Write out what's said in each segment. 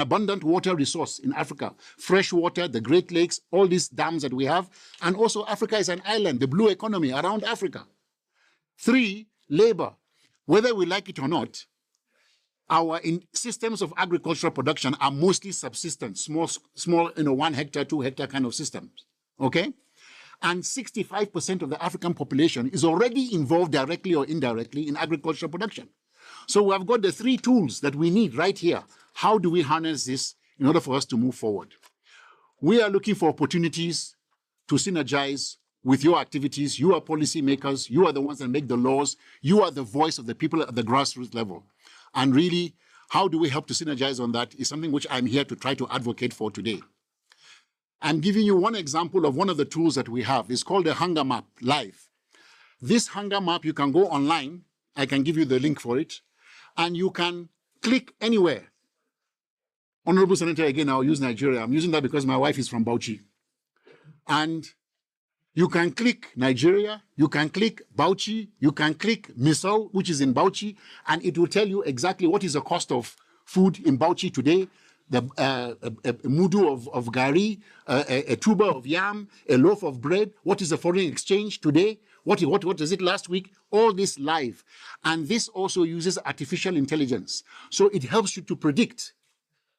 abundant water resource in Africa. Fresh water, the Great Lakes, all these dams that we have. And also Africa is an island, the blue economy around Africa. 3, labor. Whether we like it or not, our systems of agricultural production are mostly subsistence, small, 1 hectare, 2 hectare kind of systems, okay? And 65% of the African population is already involved directly or indirectly in agricultural production. So we have got the 3 tools that we need right here. How do we harness this in order for us to move forward? We are looking for opportunities to synergize with your activities. You are policymakers. You are the ones that make the laws. You are the voice of the people at the grassroots level. And really, how do we help to synergize on that is something which I'm here to try to advocate for today. I'm giving you one example of one of the tools that we have. It's called the Hunger Map Live. This Hunger Map, you can go online. I can give you the link for it. And you can click anywhere. Honorable Senator, again, I'll use Nigeria. I'm using that because my wife is from Bauchi. And you can click Nigeria, you can click Bauchi, you can click Misau, which is in Bauchi, and it will tell you exactly what is the cost of food in Bauchi today, a mudu of gari, a tuber of yam, a loaf of bread, what is the foreign exchange today, what is it last week, all this live. And this also uses artificial intelligence. So it helps you to predict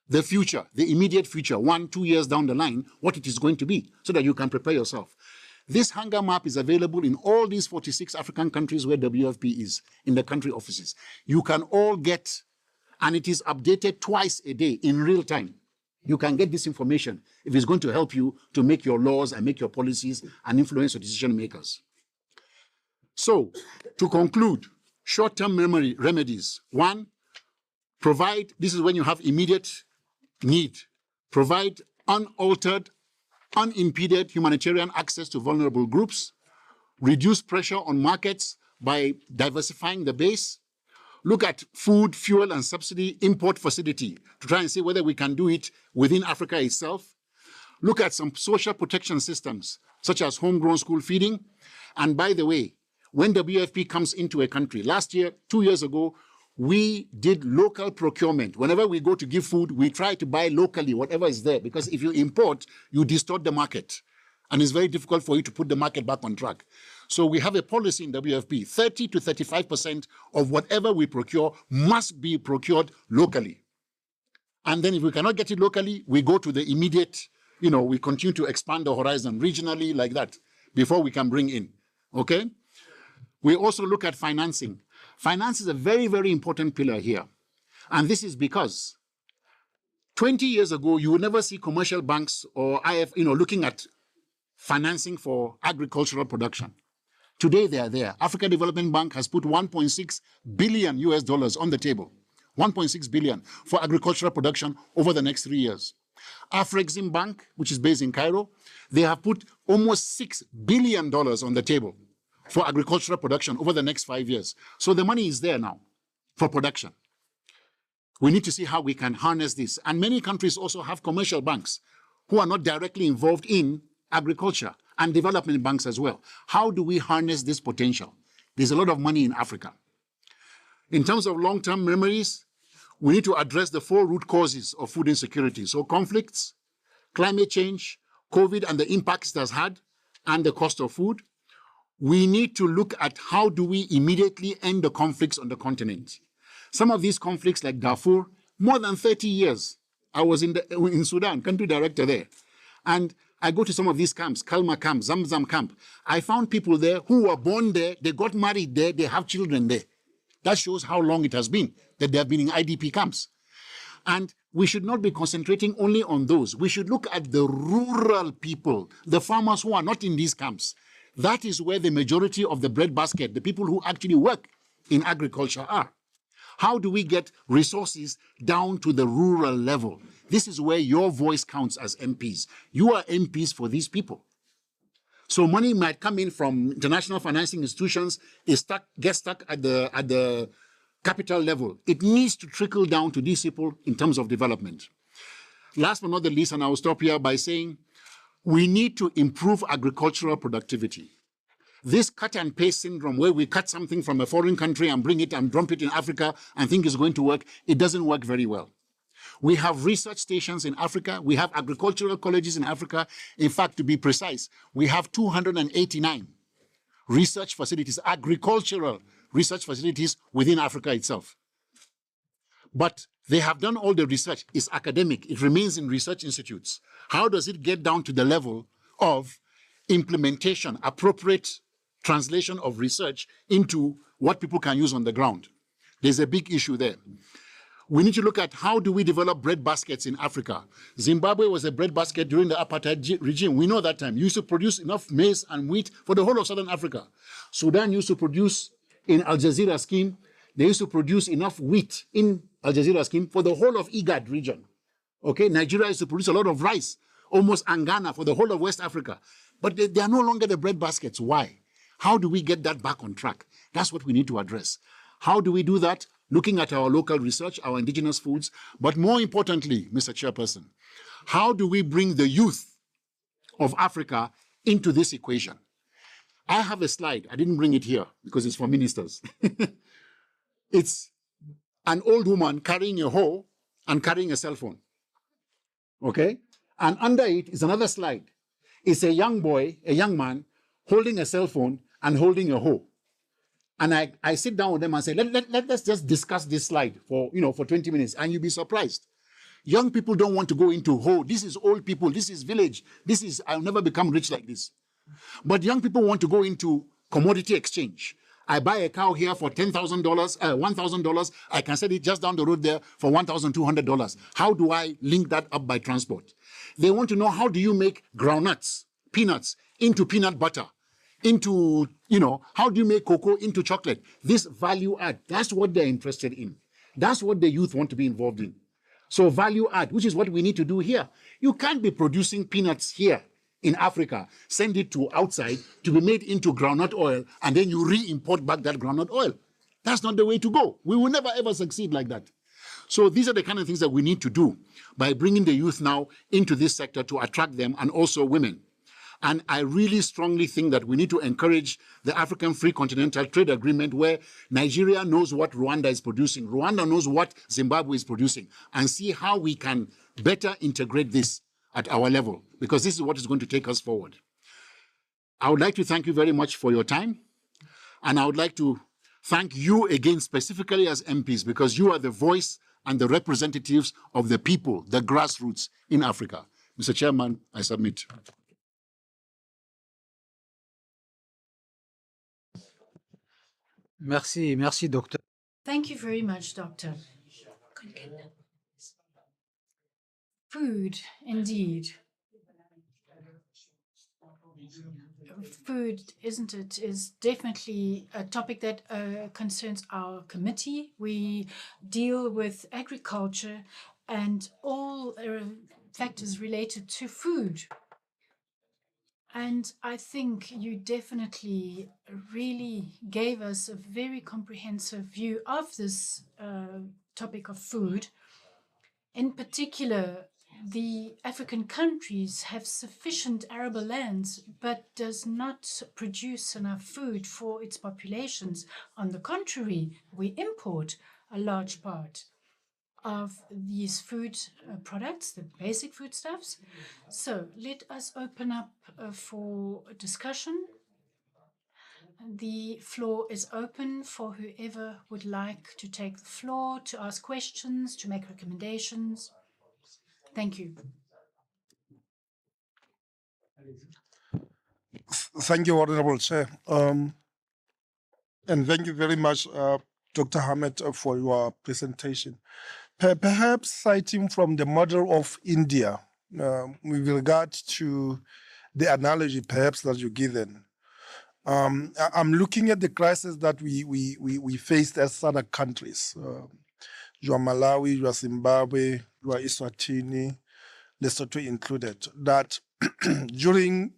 the future, the immediate future, 1-2 years down the line, what it is going to be, so that you can prepare yourself. This hunger map is available in all these 46 African countries where WFP is, in the country offices. You can all get, and it is updated twice a day in real time. You can get this information if it's going to help you to make your laws and make your policies and influence your decision makers. So, to conclude, short-term remedies. 1, provide, this is when you have immediate need, provide unaltered, unimpeded humanitarian access to vulnerable groups, reduce pressure on markets by diversifying the base, look at food, fuel, and subsidy import facility to try and see whether we can do it within Africa itself, look at some social protection systems, such as homegrown school feeding. And by the way, when WFP comes into a country, last year, 2 years ago, we did local procurement. Whenever we go to give food, we try to buy locally, whatever is there, because if you import, you distort the market. And it's very difficult for you to put the market back on track. So we have a policy in WFP, 30 to 35% of whatever we procure must be procured locally. And then if we cannot get it locally, we go to the immediate, we continue to expand the horizon regionally like that before we can bring in, okay? We also look at financing. Finance is a very, very important pillar here. And this is because 20 years ago, you would never see commercial banks or looking at financing for agricultural production. Today, they are there. Africa Development Bank has put $1.6 billion on the table, 1.6 billion for agricultural production over the next 3 years. Afrexim Bank, which is based in Cairo, they have put almost $6 billion on the table for agricultural production over the next 5 years. So the money is there now for production. We need to see how we can harness this. And many countries also have commercial banks who are not directly involved in agriculture, and development banks as well. How do we harness this potential? There's a lot of money in Africa. In terms of long-term memories, we need to address the 4 root causes of food insecurity. So conflicts, climate change, COVID and the impacts it has had, and the cost of food. We need to look at how do we immediately end the conflicts on the continent. Some of these conflicts, like Darfur, more than 30 years. I was in Sudan, country director there. And I go to some of these camps, Kalma camp, Zamzam camp. I found people there who were born there, they got married there, they have children there. That shows how long it has been that they have been in IDP camps. And we should not be concentrating only on those. We should look at the rural people, the farmers who are not in these camps. That is where the majority of the breadbasket, the people who actually work in agriculture are. How do we get resources down to the rural level? This is where your voice counts as MPs. You are MPs for these people. So money might come in from international financing institutions, gets stuck at the capital level. It needs to trickle down to these people in terms of development. Last but not the least, and I will stop here by saying, we need to improve agricultural productivity. This cut and paste syndrome, where we cut something from a foreign country and bring it and dump it in Africa and think it's going to work, it doesn't work very well. We have research stations in Africa. We have agricultural colleges in Africa. In fact, to be precise, we have 289 research facilities, agricultural research facilities within Africa itself. But they have done all the research. It's academic. It remains in research institutes. How does it get down to the level of implementation, appropriate translation of research into what people can use on the ground? There's a big issue there. We need to look at how do we develop bread baskets in Africa. Zimbabwe was a bread basket during the apartheid regime. We know that time. You used to produce enough maize and wheat for the whole of Southern Africa. Sudan used to produce in Al Jazeera scheme. They used to produce enough wheat in Al Jazeera scheme for the whole of IGAD region. Okay, Nigeria used to produce a lot of rice, almost Angana for the whole of West Africa. But they are no longer the bread baskets. Why? How do we get that back on track? That's what we need to address. How do we do that? Looking at our local research, our indigenous foods, but more importantly, Mr. Chairperson, how do we bring the youth of Africa into this equation? I have a slide. I didn't bring it here because it's for ministers. It's an old woman carrying a hoe and carrying a cell phone. Okay? And under it is another slide. It's a young boy, a young man, holding a cell phone and holding a hoe. And I sit down with them and say, let's just discuss this slide for 20 minutes, and you'll be surprised. Young people don't want to go into, oh, this is old people, this is village, I'll never become rich like this. But young people want to go into commodity exchange. I buy a cow here for $10,000, $1,000. I can sell it just down the road there for $1,200. How do I link that up by transport? They want to know, how do you make groundnuts, peanuts, into peanut butter? Into, how do you make cocoa into chocolate? This value add, that's what they're interested in. That's what the youth want to be involved in. So value add, which is what we need to do here. You can't be producing peanuts here in Africa, send it to outside to be made into groundnut oil, and then you re-import back that groundnut oil. That's not the way to go. We will never ever succeed like that. So these are the kind of things that we need to do by bringing the youth now into this sector to attract them, and also women. And I really strongly think that we need to encourage the African Free Continental Trade Agreement, where Nigeria knows what Rwanda is producing, Rwanda knows what Zimbabwe is producing, and see how we can better integrate this at our level, because this is what is going to take us forward. I would like to thank you very much for your time, and I would like to thank you again specifically as MPs, because you are the voice and the representatives of the people, the grassroots in Africa. Mr. Chairman, I submit. Merci, merci, Doctor. Thank you very much, Doctor. Food, indeed. Food, isn't it, is definitely a topic that concerns our committee. We deal with agriculture and all factors related to food. And I think you definitely really gave us a very comprehensive view of this topic of food. In particular, the African countries have sufficient arable lands, but does not produce enough food for its populations. On the contrary, we import a large part of these food products, the basic foodstuffs. So let us open up for discussion. The floor is open for whoever would like to take the floor, to ask questions, to make recommendations. Thank you. Thank you, Honorable Chair. And thank you very much, Dr. Hameed, for your presentation. Perhaps citing from the model of India, with regard to the analogy perhaps that you've given, I'm looking at the crisis that we faced as other countries. You are Malawi, you are Zimbabwe, you are Eswatini, Lesotho included, that during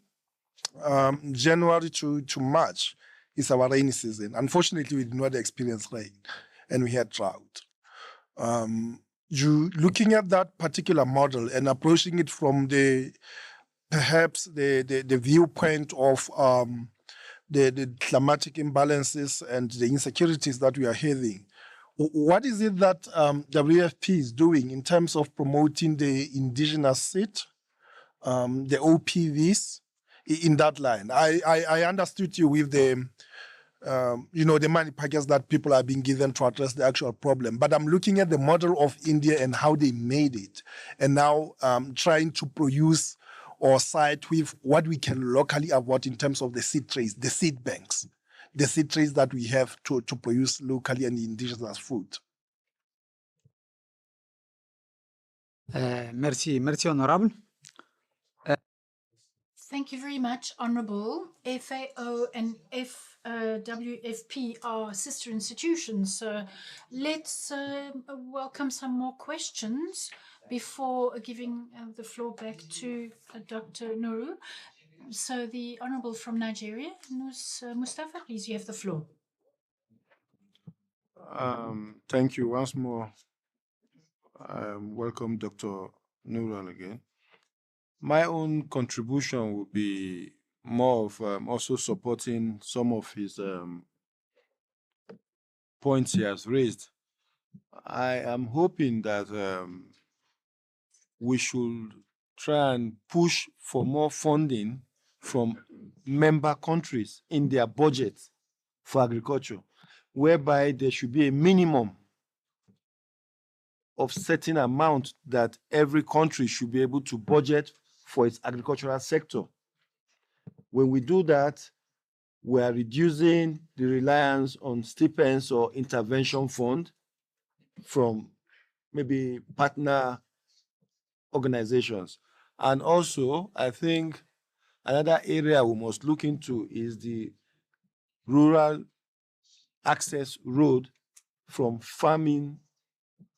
January to March is our rainy season. Unfortunately, we did not experience rain, and we had drought. You looking at that particular model and approaching it from perhaps the viewpoint of the climatic imbalances and the insecurities that we are having, What is it that WFP is doing in terms of promoting the indigenous seed, the OPVs in that line? I understood you with the the money packets that people are being given to address the actual problem. But I'm looking at the model of India and how they made it, and now trying to produce or side with what we can locally avoid in terms of the seed trays, the seed banks, the seed trays that we have to produce locally and indigenous food. Merci, honorable. Thank you very much, Honourable. FAO and WFP are sister institutions. So let's welcome some more questions before giving the floor back to Dr. Nuru. So the Honourable from Nigeria, Mustafa, please, you have the floor. Thank you once more. Welcome, Dr. Nuru again. My own contribution would be more of also supporting some of his points he has raised. I am hoping that we should try and push for more funding from member countries in their budget for agriculture, whereby there should be a minimum of certain amount that every country should be able to budget for its agricultural sector. When we do that, we are reducing the reliance on stipends or intervention fund from maybe partner organizations. And also, I think another area we must look into is the rural access road from farming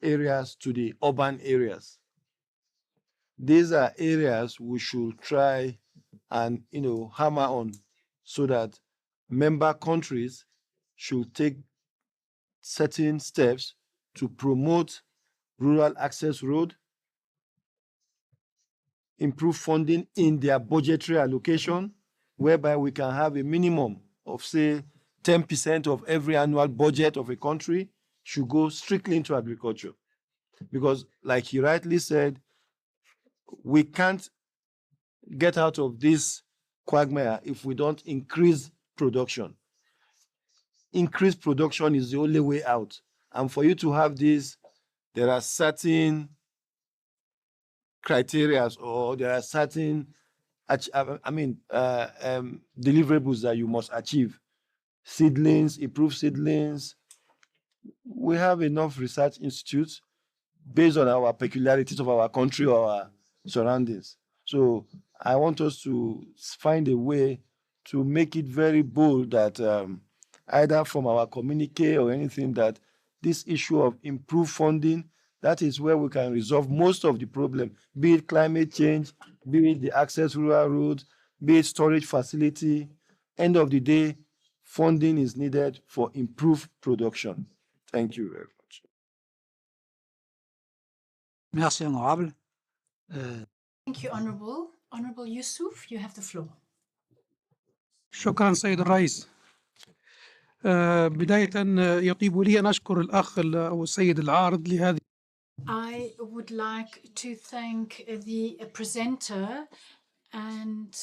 areas to the urban areas. These are areas we should try and hammer on so that member countries should take certain steps to promote rural access road, improve funding in their budgetary allocation, whereby we can have a minimum of, say, 10% of every annual budget of a country should go strictly into agriculture. Because, like he rightly said, we can't get out of this quagmire if we don't increase production. Increased production is the only way out. And for you to have this, there are certain criteria or there are certain deliverables that you must achieve. Seedlings, improved seedlings. We have enough research institutes based on our peculiarities of our country or our surroundings. So I want us to find a way to make it very bold that either from our communique or anything, that this issue of improved funding, that is where we can resolve most of the problem, be it climate change, be it the access rural roads, be it storage facility. End of the day, funding is needed for improved production. Thank you very much. Merci, honorable. Thank you, Honourable. Honourable Yusuf, you have the floor. شكرا سيد الرئيس. بداية يطيب لي أن أشكر الأخ أو السيد العارض لهذه. I would like to thank the presenter and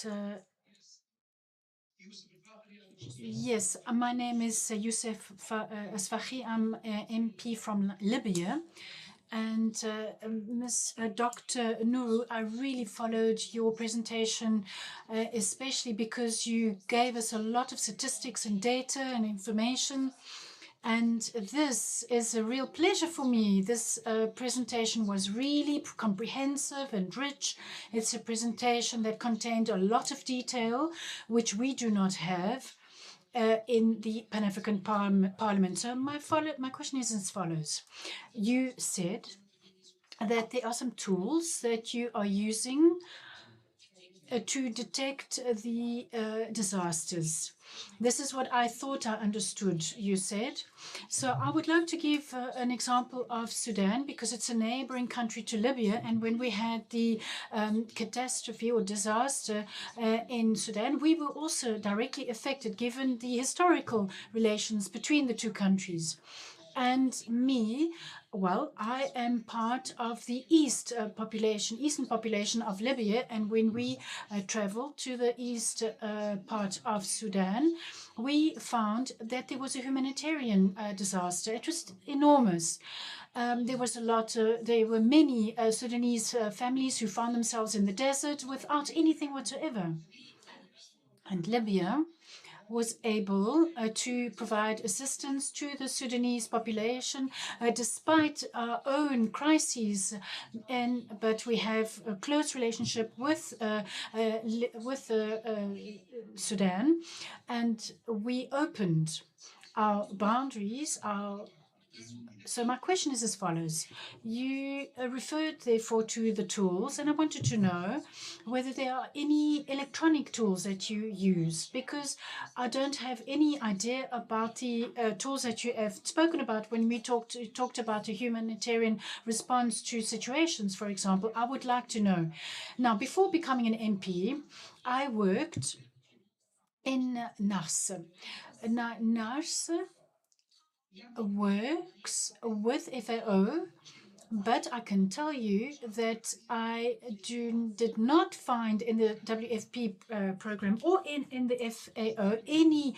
yes, my name is Youssef Asfahi. I'm MP from Libya. And Ms. Dr. Nuru, I really followed your presentation, especially because you gave us a lot of statistics and data and information. And this is a real pleasure for me. This presentation was really comprehensive and rich. It's a presentation that contained a lot of detail, which we do not have in the Pan-African Parliament. So my question is as follows. You said that there are some tools that you are using to detect the disasters. This is what I thought I understood you said. So I would like to give an example of Sudan, because it's a neighboring country to Libya. And when we had the catastrophe or disaster in Sudan, we were also directly affected given the historical relations between the two countries. And me, well, I am part of the eastern population of Libya. And when we traveled to the east part of Sudan, we found that there was a humanitarian disaster. It was enormous. There were many Sudanese families who found themselves in the desert without anything whatsoever. And Libya was able to provide assistance to the Sudanese population despite our own crises. But we have a close relationship with Sudan, and we opened our boundaries, so my question is as follows. You referred, therefore, to the tools, and I wanted to know whether there are any electronic tools that you use, because I don't have any idea about the tools that you have spoken about when we talked about a humanitarian response to situations, for example. I would like to know. Now, before becoming an MP, I worked in NARS. NARS works with FAO, but I can tell you that I did not find in the WFP program or in the FAO any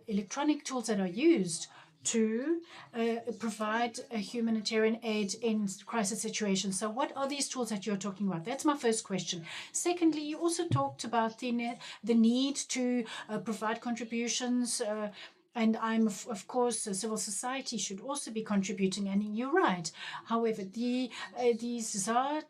electronic tools that are used to provide a humanitarian aid in crisis situations. So what are these tools that you're talking about? That's my first question. Secondly, you also talked about the need to provide contributions and I'm, of course, civil society should also be contributing, and you're right. However, these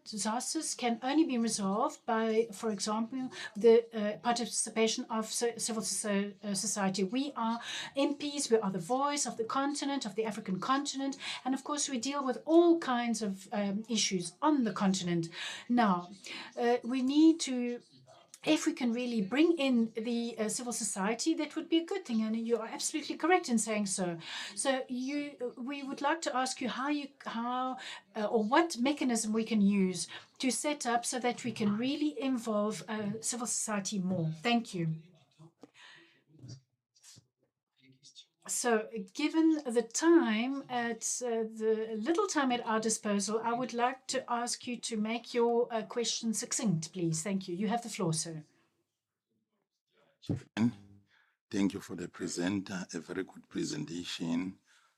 disasters can only be resolved by, for example, the participation of civil society. We are MPs, we are the voice of the continent, of the African continent, and of course we deal with all kinds of issues on the continent. Now, we need to, if we can really bring in the civil society, that would be a good thing, and you are absolutely correct in saying so. So we would like to ask you how or what mechanism we can use to set up so that we can really involve civil society more. Thank you. So, given the time the little time at our disposal, I would like to ask you to make your question succinct, please. Thank you. You have the floor, sir. Thank you for the presenter, a very good presentation.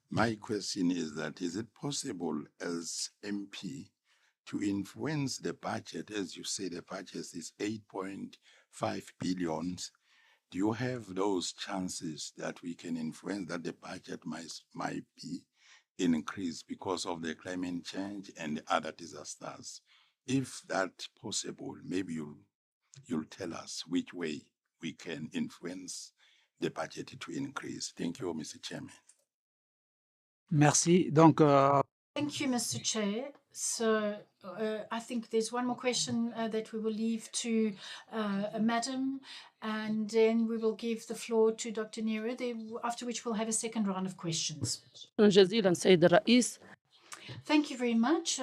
My question is that, is it possible as MP to influence the budget? As you say, the budget is 8.5 billion. Do you have those chances that we can influence that the budget might be increased because of the climate change and other disasters? If that's possible, maybe you'll tell us which way we can influence the budget to increase. Thank you, Mr. Chairman. Merci. Donc, Thank you, Mr. Chair. So I think there's one more question that we will leave to Madam, and then we will give the floor to Dr. Nuru, after which we'll have a second round of questions. جزيلا سيد الرئيس. Thank you very much,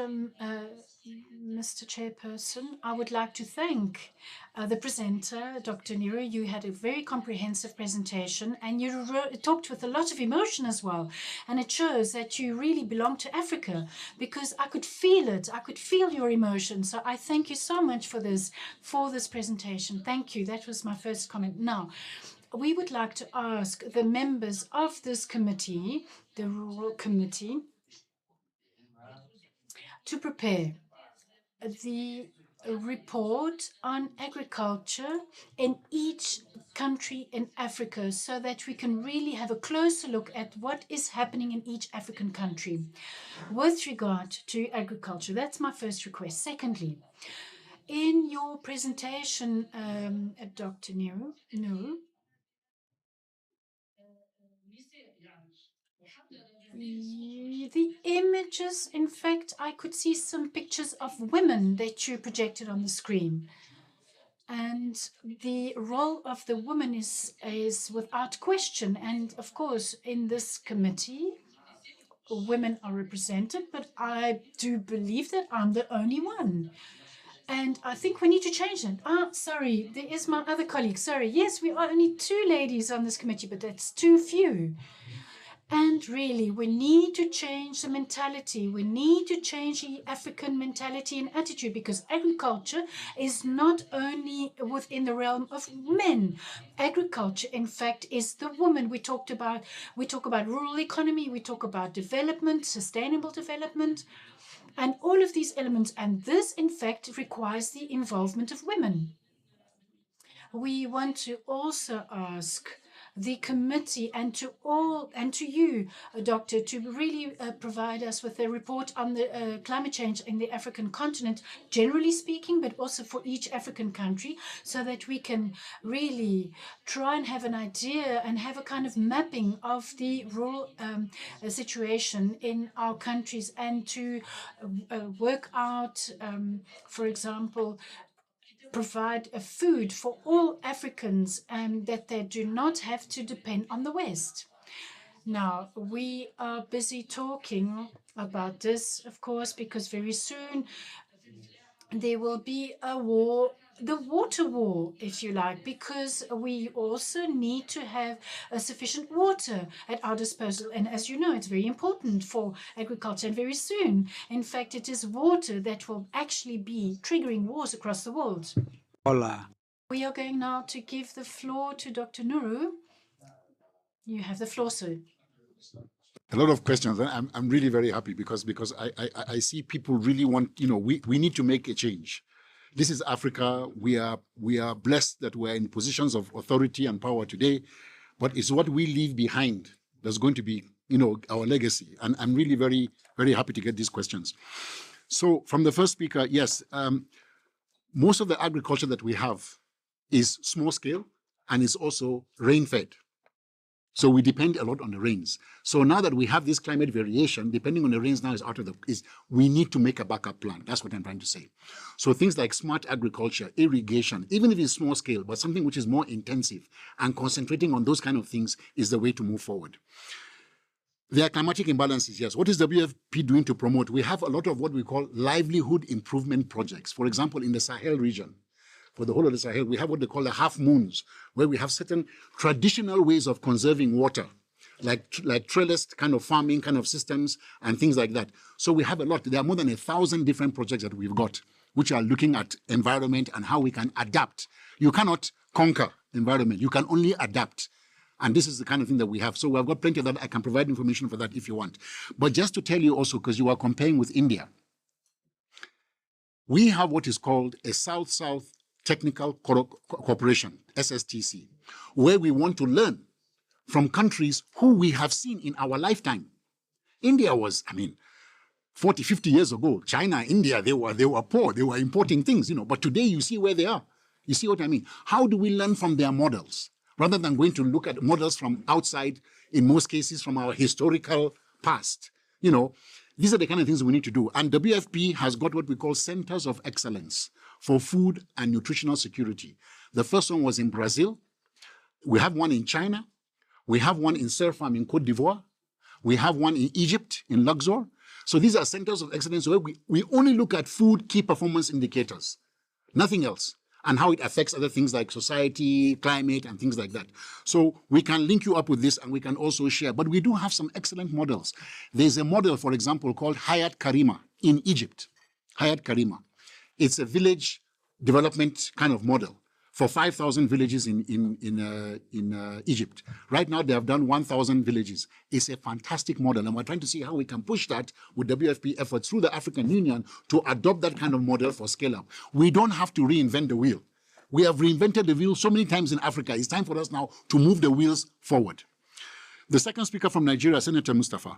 Mr. Chairperson. I would like to thank the presenter, Dr. Nuru. You had a very comprehensive presentation, and you talked with a lot of emotion as well. And it shows that you really belong to Africa, because I could feel it. I could feel your emotion. So I thank you so much for this presentation. Thank you. That was my first comment. Now, we would like to ask the members of this committee, the Rural Committee, to prepare the report on agriculture in each country in Africa, so that we can really have a closer look at what is happening in each African country with regard to agriculture. That's my first request. Secondly, in your presentation, Dr. Nuru, the images, in fact, I could see some pictures of women that you projected on the screen. And the role of the woman is without question. And of course, in this committee, women are represented, but I do believe that I'm the only one. And I think we need to change that. Sorry, there is my other colleague. Sorry. Yes, we are only 2 ladies on this committee, but that's too few. And really, we need to change the mentality. We need to change the African mentality and attitude, because agriculture is not only within the realm of men. Agriculture, in fact, is the woman. We talk about rural economy, we talk about development, sustainable development, and all of these elements. And this, in fact, requires the involvement of women. We want to also ask the committee and to you, Doctor, to really provide us with a report on the climate change in the African continent, generally speaking, but also for each African country, so that we can really try and have an idea and have a kind of mapping of the rural situation in our countries, and to work out, for example, provide a food for all Africans, and that they do not have to depend on the West. Now, we are busy talking about this, of course, because very soon there will be a war, the water war, if you like, because we also need to have sufficient water at our disposal. And as you know, it's very important for agriculture. And very soon, in fact, it is water that will actually be triggering wars across the world. Hola. We are going now to give the floor to Dr. Nuru. You have the floor, sir. A lot of questions. I'm really very happy because I see people really want, we need to make a change. This is Africa. We are blessed that we're in positions of authority and power today, but it's what we leave behind that's going to be, our legacy. And I'm really very, very happy to get these questions. So from the first speaker, yes, most of the agriculture that we have is small scale and is also rain-fed. So we depend a lot on the rains. So now that we have this climate variation, depending on the rains now we need to make a backup plan. That's what I'm trying to say. So things like smart agriculture, irrigation, even if it's small scale, but something which is more intensive and concentrating on those kind of things is the way to move forward. There are climatic imbalances, yes. What is WFP doing to promote? We have a lot of what we call livelihood improvement projects. For example, in the Sahel region, for the whole of the Sahel, we have what they call the half moons, where we have certain traditional ways of conserving water, like trellised kind of farming kind of systems and things like that. So we have a lot. There are more than 1,000 different projects that we've got, which are looking at environment and how we can adapt. You cannot conquer environment. You can only adapt. And this is the kind of thing that we have. So I've got plenty of that. I can provide information for that if you want. But just to tell you also, because you are comparing with India, we have what is called a South-South Technical Cooperation, SSTC, where we want to learn from countries who we have seen in our lifetime. India was, 40, 50 years ago, China, India, they were poor. They were importing things, but today you see where they are. You see what I mean? How do we learn from their models rather than going to look at models from outside, in most cases from our historical past? These are the kind of things we need to do. And WFP has got what we call centers of excellence for food and nutritional security. The first one was in Brazil. We have one in China. We have one in Serfam in Cote d'Ivoire. We have one in Egypt, in Luxor. So these are centers of excellence where we only look at food key performance indicators, nothing else, and how it affects other things like society, climate, and things like that. So we can link you up with this and we can also share. But we do have some excellent models. There's a model, for example, called Hayat Karima in Egypt. Hayat Karima. It's a village development kind of model for 5,000 villages in Egypt. Right now, they have done 1,000 villages. It's a fantastic model, and we're trying to see how we can push that with WFP efforts through the African Union to adopt that kind of model for scale-up. We don't have to reinvent the wheel. We have reinvented the wheel so many times in Africa. It's time for us now to move the wheels forward. The second speaker from Nigeria, Senator Mustafa.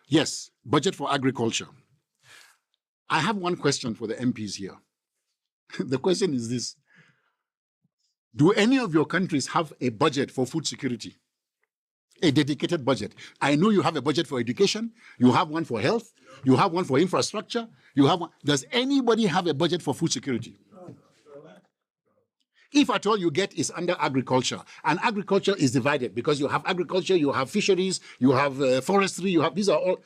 Yes, budget for agriculture. I have one question for the MPs here. The question is this. Do any of your countries have a budget for food security? A dedicated budget? I know you have a budget for education, you have one for health, you have one for infrastructure, you have one. Does anybody have a budget for food security? If at all you get is under agriculture, and agriculture is divided because you have agriculture, you have fisheries, you have forestry, you have, these are all.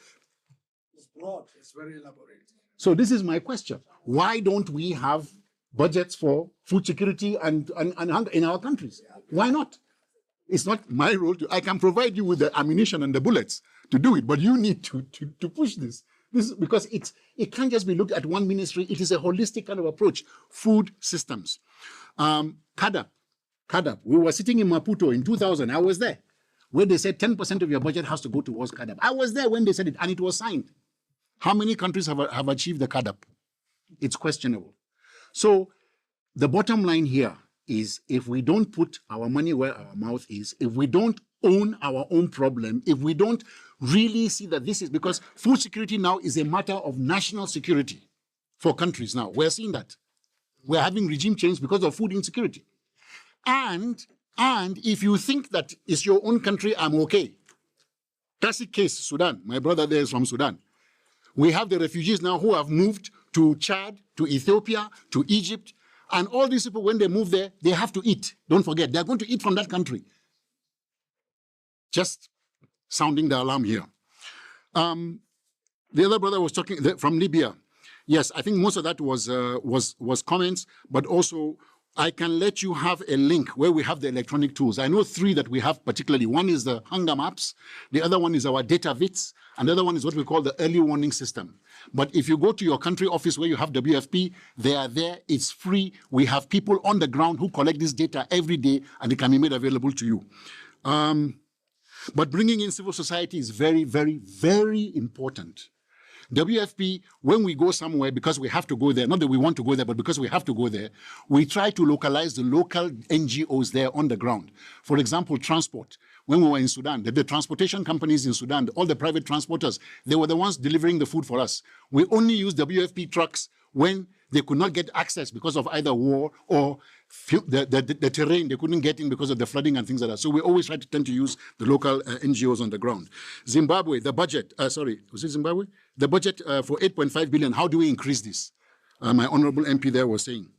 It's broad, it's very elaborate. So this is my question. Why don't we have budgets for food security and hunger in our countries? Why not? It's not my role to, I can provide you with the ammunition and the bullets to do it, but you need to push this. This because it can't just be looked at one ministry. It is a holistic kind of approach. Food systems. CADAP. We were sitting in Maputo in 2000. I was there, where they said 10% of your budget has to go towards CADAP. I was there when they said it, and it was signed. How many countries have achieved the CADAP? It's questionable. So the bottom line here is, if we don't put our money where our mouth is, if we don't own our own problem, if we don't really see that this is, because food security now is a matter of national security for countries now. We're seeing that. We're having regime change because of food insecurity. And if you think that it's your own country, I'm okay. Classic case, Sudan. My brother there is from Sudan. We have the refugees now who have moved to Chad, to Ethiopia, to Egypt. And all these people, when they move there, they have to eat. Don't forget, they're going to eat from that country. Just sounding the alarm here. The other brother was talking from Libya. Yes, I think most of that was comments, but also I can let you have a link where we have the electronic tools. I know 3 that we have particularly. One is the hunger maps, the other one is our data vits, and the other one is what we call the early warning system. But if you go to your country office where you have WFP, they are there, it's free. We have people on the ground who collect this data every day, and it can be made available to you. But bringing in civil society is very, very, very important. WFP, when we go somewhere, because we have to go there, not that we want to go there, but because we have to go there, we try to localize the local NGOs there on the ground. For example, transport. When we were in Sudan, the transportation companies in Sudan, all the private transporters, they were the ones delivering the food for us. We only used WFP trucks when they could not get access because of either war or the terrain. They couldn't get in because of the flooding and things like that. So we always try to tend to use the local NGOs on the ground. Zimbabwe, the budget, was it Zimbabwe? The budget for 8.5 billion, how do we increase this? My honorable MP there was saying.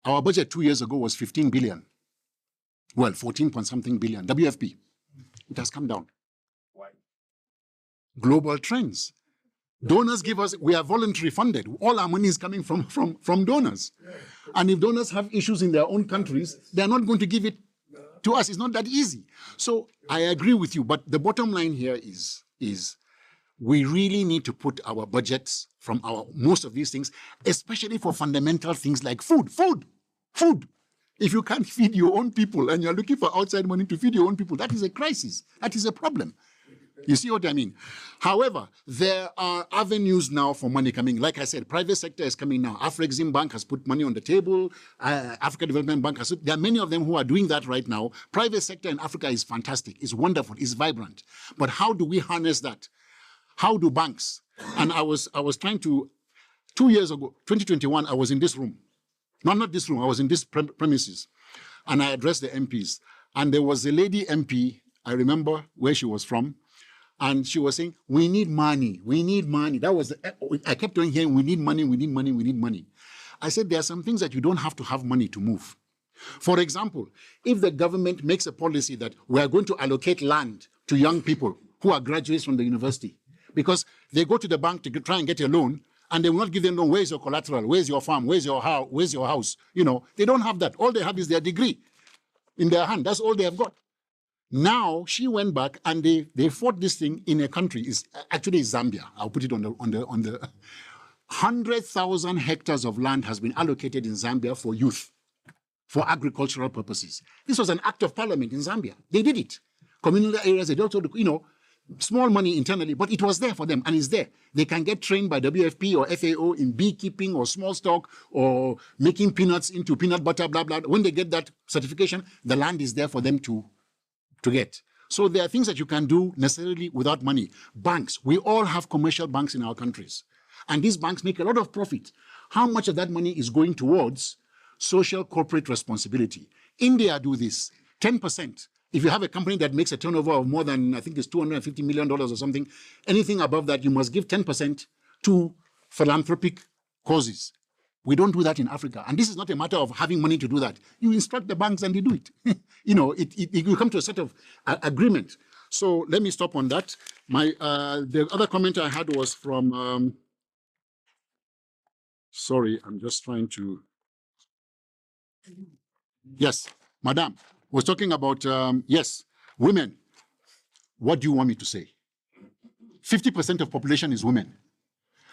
Our budget 2 years ago was 15 billion. Well, 14 point something billion, WFP. It has come down. Why? Global trends. Donors give us, we are voluntary funded. All our money is coming from donors. And if donors have issues in their own countries, they're not going to give it to us. It's not that easy. So I agree with you, but the bottom line here is we really need to put our budgets from most of these things, especially for fundamental things like food. If you can't feed your own people and you're looking for outside money to feed your own people, that is a crisis. That is a problem. You see what I mean? However, there are avenues now for money coming. Like I said, private sector is coming now. Afrexim Bank has put money on the table. Africa Development Bank has. There are many of them who are doing that right now. Private sector in Africa is fantastic. It's wonderful. It's vibrant. But how do we harness that? How do banks? And I was trying to, 2 years ago, 2021, I was in this room. No, not this room. I was in this premises. And I addressed the MPs. And there was a lady MP, I remember where she was from, and she was saying, we need money. That was, I kept on hearing, we need money. I said, there are some things that you don't have to have money to move. For example, if the government makes a policy that we are going to allocate land to young people who are graduates from the university, because they go to the bank to try and get a loan, and they will not give them loan. Where's your collateral? Where's your farm? Where's your house? You know, they don't have that. All they have is their degree in their hand. That's all they have got. Now she went back and they fought this thing in a country. It's actually Zambia. I'll put it on the 100,000 hectares of land has been allocated in Zambia for youth, for agricultural purposes. This was an act of parliament in Zambia. They did it. Communal areas, they also, small money internally, but it was there for them and it's there. They can get trained by WFP or FAO in beekeeping or small stock or making peanuts into peanut butter, blah, blah. When they get that certification, the land is there for them to get. So there are things that you can do necessarily without money. Banks, we all have commercial banks in our countries. And these banks make a lot of profit. How much of that money is going towards social corporate responsibility? India do this, 10%. If you have a company that makes a turnover of more than, I think it's $250 million or something, anything above that, you must give 10% to philanthropic causes. We don't do that in Africa. And this is not a matter of having money to do that. You instruct the banks and they do it. You come to a sort of agreement. So let me stop on that. The other comment I had was from, sorry, I'm just trying to, yes, Madam was talking about, yes, women. What do you want me to say? 50% of population is women.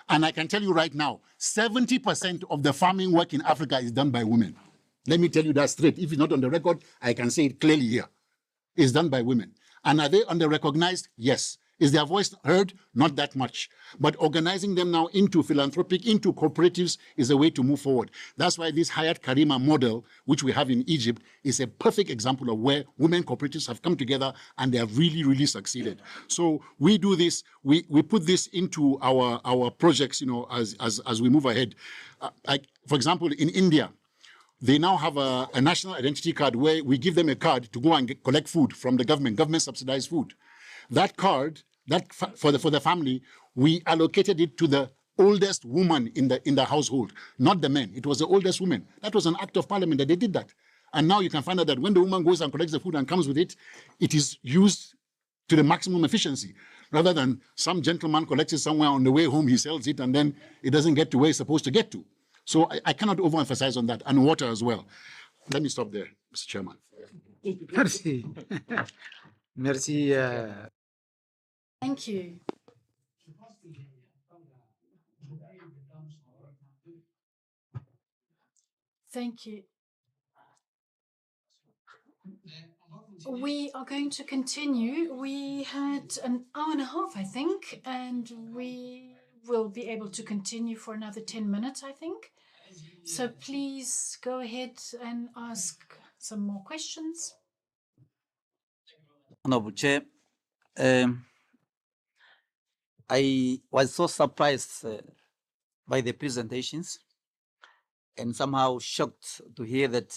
And I can tell you right now, 70% of the farming work in Africa is done by women. Let me tell you that straight. If it's not on the record, I can say it clearly here. It's done by women. And are they under-recognized? Yes. Is their voice heard? Not that much. But organizing them now into philanthropic, into cooperatives is a way to move forward. That's why this Hayat Karima model, which we have in Egypt, is a perfect example of where women cooperatives have come together and they have really, really succeeded. So we do this, we put this into our projects, as we move ahead. For example, in India, they now have a national identity card where we give them a card to go and collect food from the government subsidized food. That card, for the family, we allocated it to the oldest woman in the household, not the men. It was the oldest woman. That was an act of parliament that they did that. And now you can find out that when the woman goes and collects the food and comes with it, it is used to the maximum efficiency, rather than some gentleman collects it somewhere on the way home, he sells it, and then it doesn't get to where it's supposed to get to. So I cannot overemphasize on that, and water as well. Let me stop there, Mr. Chairman. Merci. Merci. Thank you. Thank you. We are going to continue. We had an hour and a half, I think, and we will be able to continue for another 10 minutes, I think. So please go ahead and ask some more questions. Honorable Chair, I was so surprised by the presentations and somehow shocked to hear that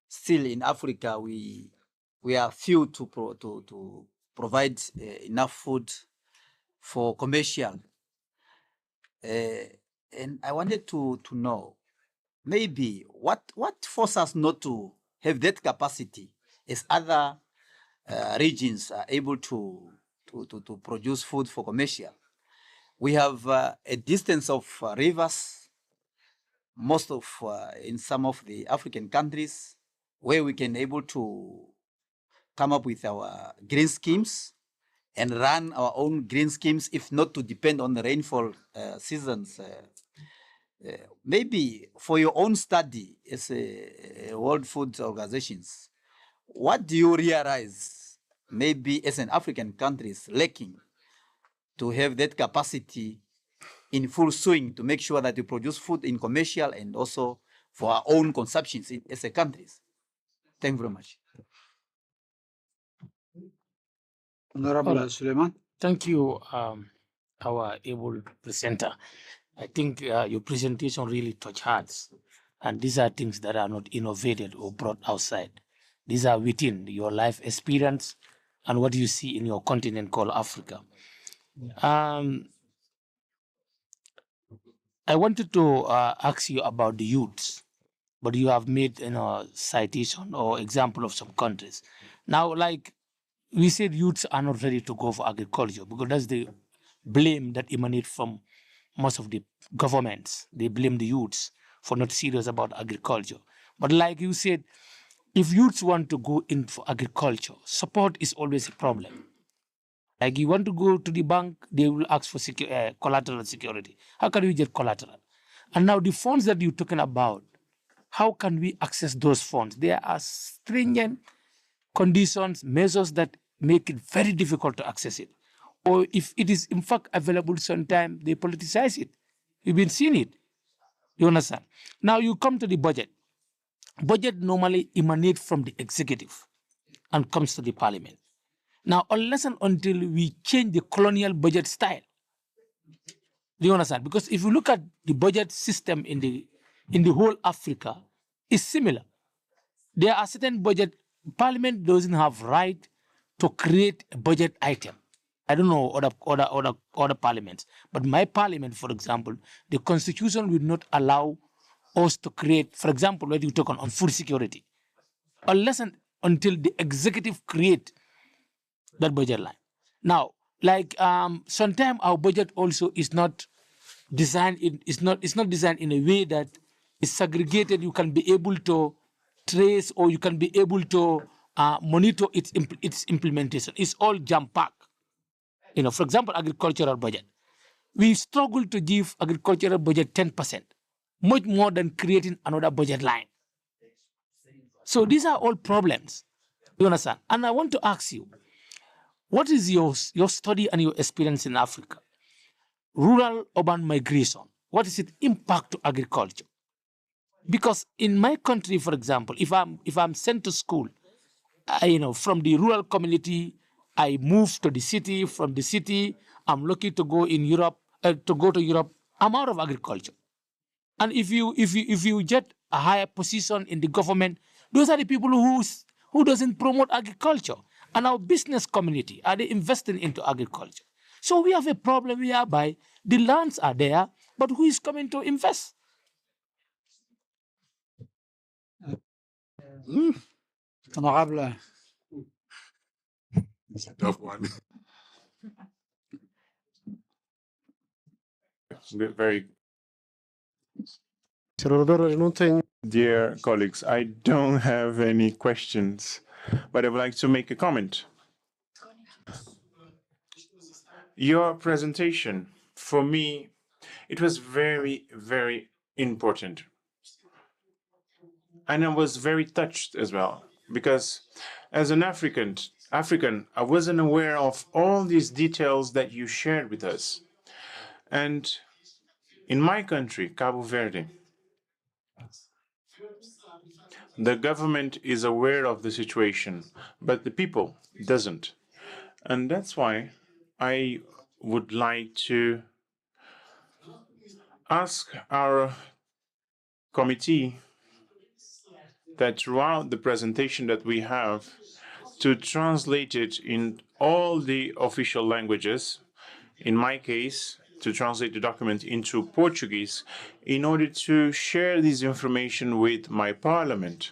still in Africa we are few to provide enough food for commercial. And I wanted to know maybe what forces us not to have that capacity as other regions are able to produce food for commercial. We have a distance of rivers, most of in some of the African countries, where we can able to come up with our green schemes and run our own green schemes, if not to depend on the rainfall seasons. Maybe for your own study as a World Food Organizations, what do you realize maybe as an African country is lacking to have that capacity in full swing to make sure that we produce food in commercial and also for our own consumptions as a country? Thank you very much. Honorable Suleiman. Thank you, our able presenter. I think your presentation really touched hearts. And these are things that are not innovated or brought outside. These are within your life experience and what you see in your continent called Africa. I wanted to ask you about the youths, but you have made citation or example of some countries. Now, like we said, youths are not ready to go for agriculture because that's the blame that emanates from most of the governments. They blame the youths for not serious about agriculture. But like you said, if youths want to go in for agriculture, support is always a problem. Like you want to go to the bank, they will ask for collateral security. How can we get collateral? And now the funds that you're talking about, how can we access those funds? There are stringent conditions, measures that make it very difficult to access it. Or if it is in fact available sometime, they politicize it. We've been seeing it. You understand? Now you come to the budget. Budget normally emanates from the executive and comes to the parliament. Now, unless and until we change the colonial budget style, do you understand? Because if you look at the budget system in the whole Africa, it's similar. There are certain budget, parliament doesn't have right to create a budget item. I don't know other parliaments, but my parliament, for example, the constitution will not allow us to create, for example, when you talk on food security, unless and until the executive create that budget line. Now, like sometimes our budget also is not designed. It's not designed in a way that is segregated. You can be able to trace or you can be able to monitor its implementation. It's all jam-packed. For example, agricultural budget. We struggle to give agricultural budget 10%, much more than creating another budget line. So these are all problems. You understand? And I want to ask you, what is your study and your experience in Africa? Rural-urban migration, what is its impact to agriculture? Because in my country, for example, if I'm sent to school, from the rural community, I move to the city. From the city, I'm lucky to go to Europe. I'm out of agriculture. And if you get a higher position in the government, those are the people who doesn't promote agriculture. And our business community, are they investing into agriculture? So we have a problem whereby the lands are there, but who is coming to invest? Honorable. It's a tough one. Very. Dear colleagues, I don't have any questions, but I would like to make a comment. Your presentation, for me, it was very, very important. And I was very touched as well, because as an African, I wasn't aware of all these details that you shared with us. And in my country, Cabo Verde, the government is aware of the situation, but the people doesn't. And that's why I would like to ask our committee that throughout the presentation that we have, to translate it in all the official languages, in my case, to translate the document into Portuguese, in order to share this information with my parliament,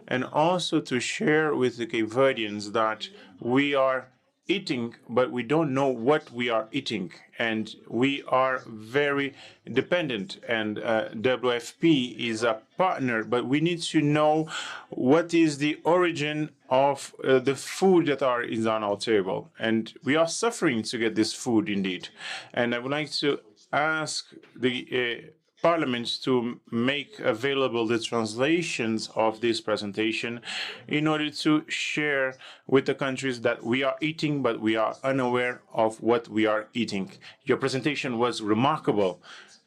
and also to share with the Cape Verdeans that we are eating, but we don't know what we are eating, and we are very dependent, and WFP is a partner, but we need to know what is the origin of the food that is on our table, and we are suffering to get this food indeed. And I would like to ask the Parliament to make available the translations of this presentation in order to share with the countries that we are eating, but we are unaware of what we are eating. Your presentation was remarkable,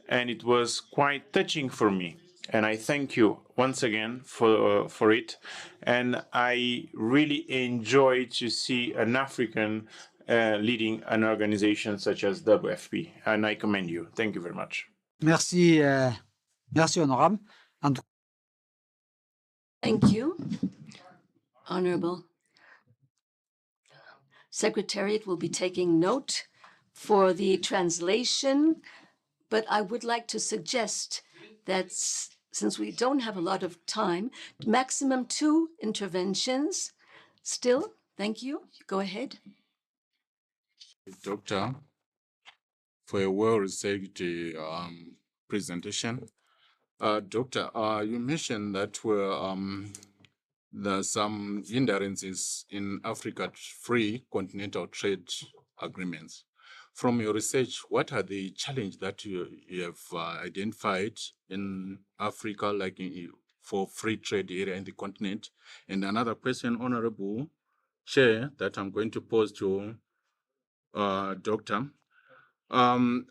and it was quite touching for me. And I thank you once again for it. And I really enjoy to see an African leading an organization such as WFP. And I commend you. Thank you very much. Merci, merci, honorable. Thank you, Honorable. Secretariat will be taking note for the translation, but I would like to suggest that since we don't have a lot of time, maximum 2 interventions. Still, thank you. Go ahead. Doctor, for a well-researched presentation. Doctor, you mentioned that there's some hindrances in Africa free continental trade agreements. From your research, what are the challenges that you have identified in Africa, like for free trade area in the continent? And another question, Honorable Chair, that I'm going to pose to Doctor. I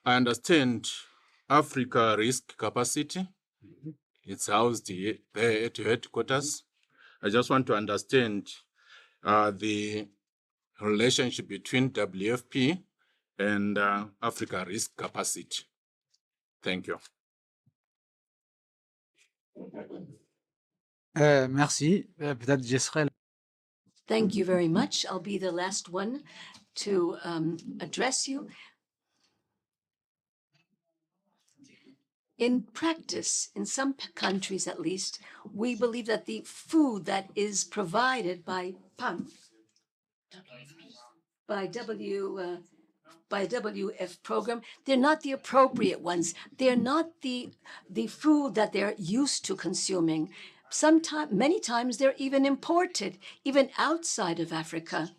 understand Africa Risk Capacity. It's housed there at headquarters. I just want to understand the relationship between WFP and Africa Risk Capacity. Thank you. Merci. Peut-être je serai. Thank you very much. I'll be the last one to address you. In practice, in some countries at least, we believe that the food that is provided by PAM, by WF program, they're not the appropriate ones. They're not the food that they're used to consuming. many times they're even imported, even outside of Africa.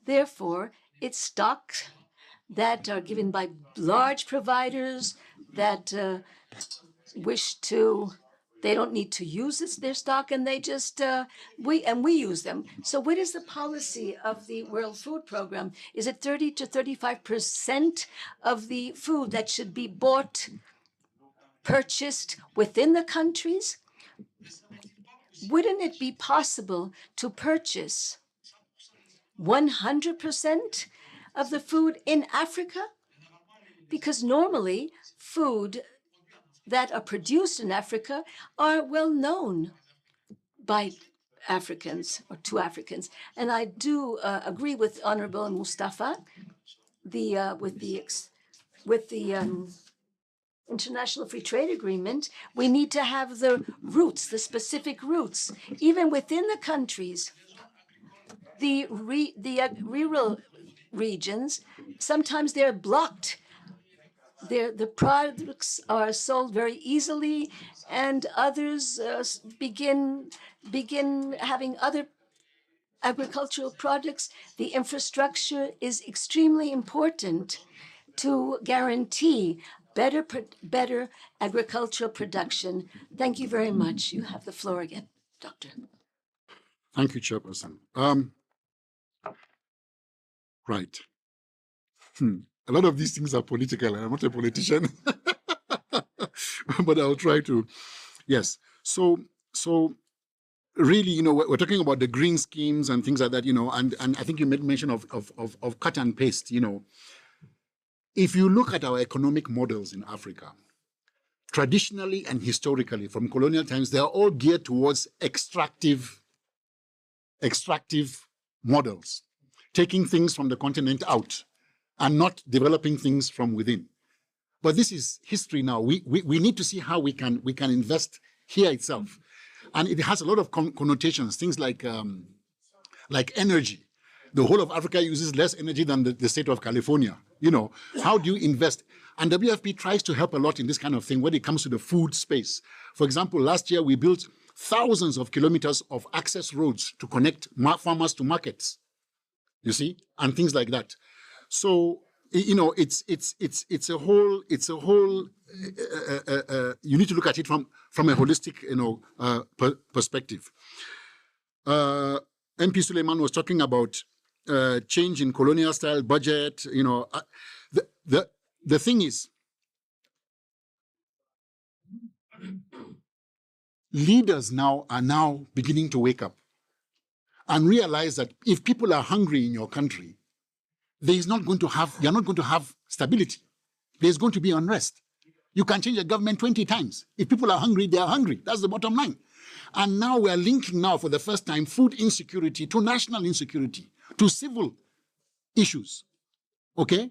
Therefore, it's stocks that are given by large providers that they don't need to use their stock, and they just, we use them. So what is the policy of the World Food Program? Is it 30 to 35% of the food that should be purchased within the countries? Wouldn't it be possible to purchase 100% of the food in Africa? Because normally food that are produced in Africa are well known by Africans or to Africans. And I do agree with Honorable Mustafa with the International Free Trade Agreement. We need to have the routes, the specific routes, even within the countries. The rural regions, sometimes they're blocked. The products are sold very easily, and others begin having other agricultural products. The infrastructure is extremely important to guarantee better agricultural production. Thank you very much. You have the floor again, Doctor. Thank you, Chairperson. Right. A lot of these things are political, and I'm not a politician, but I'll try to. Yes. So really, we're talking about the green schemes and things like that, and I think you made mention of cut and paste, If you look at our economic models in Africa, traditionally and historically, from colonial times, they are all geared towards extractive models, taking things from the continent out and not developing things from within. But this is history now. We need to see how we can invest here itself. And it has a lot of connotations, things like energy. The whole of Africa uses less energy than the state of California. How do you invest? And WFP tries to help a lot in this kind of thing when it comes to the food space. For example, last year we built thousands of kilometers of access roads to connect farmers to markets, you see, and things like that. So, it's a whole, you need to look at it from a holistic, perspective. MP Suleiman was talking about change in colonial style budget. The thing is, leaders are now beginning to wake up and realize that if people are hungry in your country, you're not going to have stability. There's going to be unrest. You can change a government 20 times. If people are hungry, they are hungry. That's the bottom line. And now we are linking for the first time food insecurity to national insecurity, to civil issues. Okay?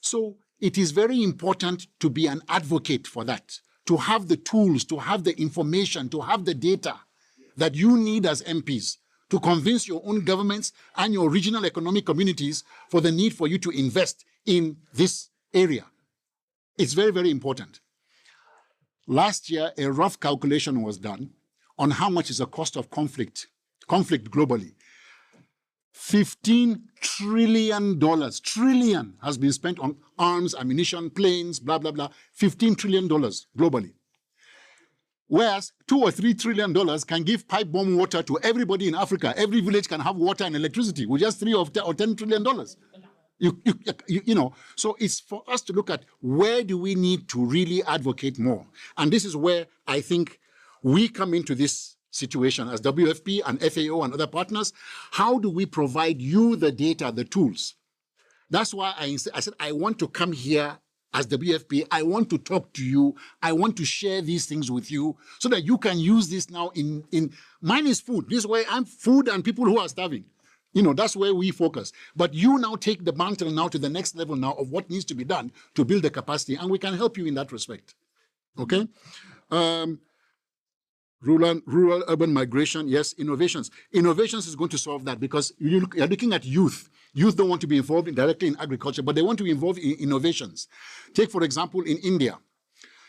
So it is very important to be an advocate for that, to have the tools, to have the information, to have the data that you need as MPs to convince your own governments and your regional economic communities for the need for you to invest in this area. It's very, very important. Last year, a rough calculation was done on how much is the cost of conflict globally. $15 trillion has been spent on arms, ammunition, planes, blah, blah, blah. $15 trillion globally. Whereas $2 or $3 trillion can give pipe bomb water to everybody in Africa. Every village can have water and electricity with just $3 or $10 trillion. So it's for us to look at where do we need to really advocate more. And this is where I think we come into this situation as WFP and FAO and other partners. How do we provide you the data, the tools? That's why I said, I want to come here as WFP. I want to talk to you. I want to share these things with you so that you can use this now in mine is food. This way I'm food and people who are starving. That's where we focus. But you now take the mantle now to the next level now of what needs to be done to build the capacity, and we can help you in that respect. Okay? Rural urban migration, yes, innovations. Innovations is going to solve that because you're looking at youth. Youth don't want to be involved directly in agriculture, but they want to be involved in innovations. Take, for example, in India,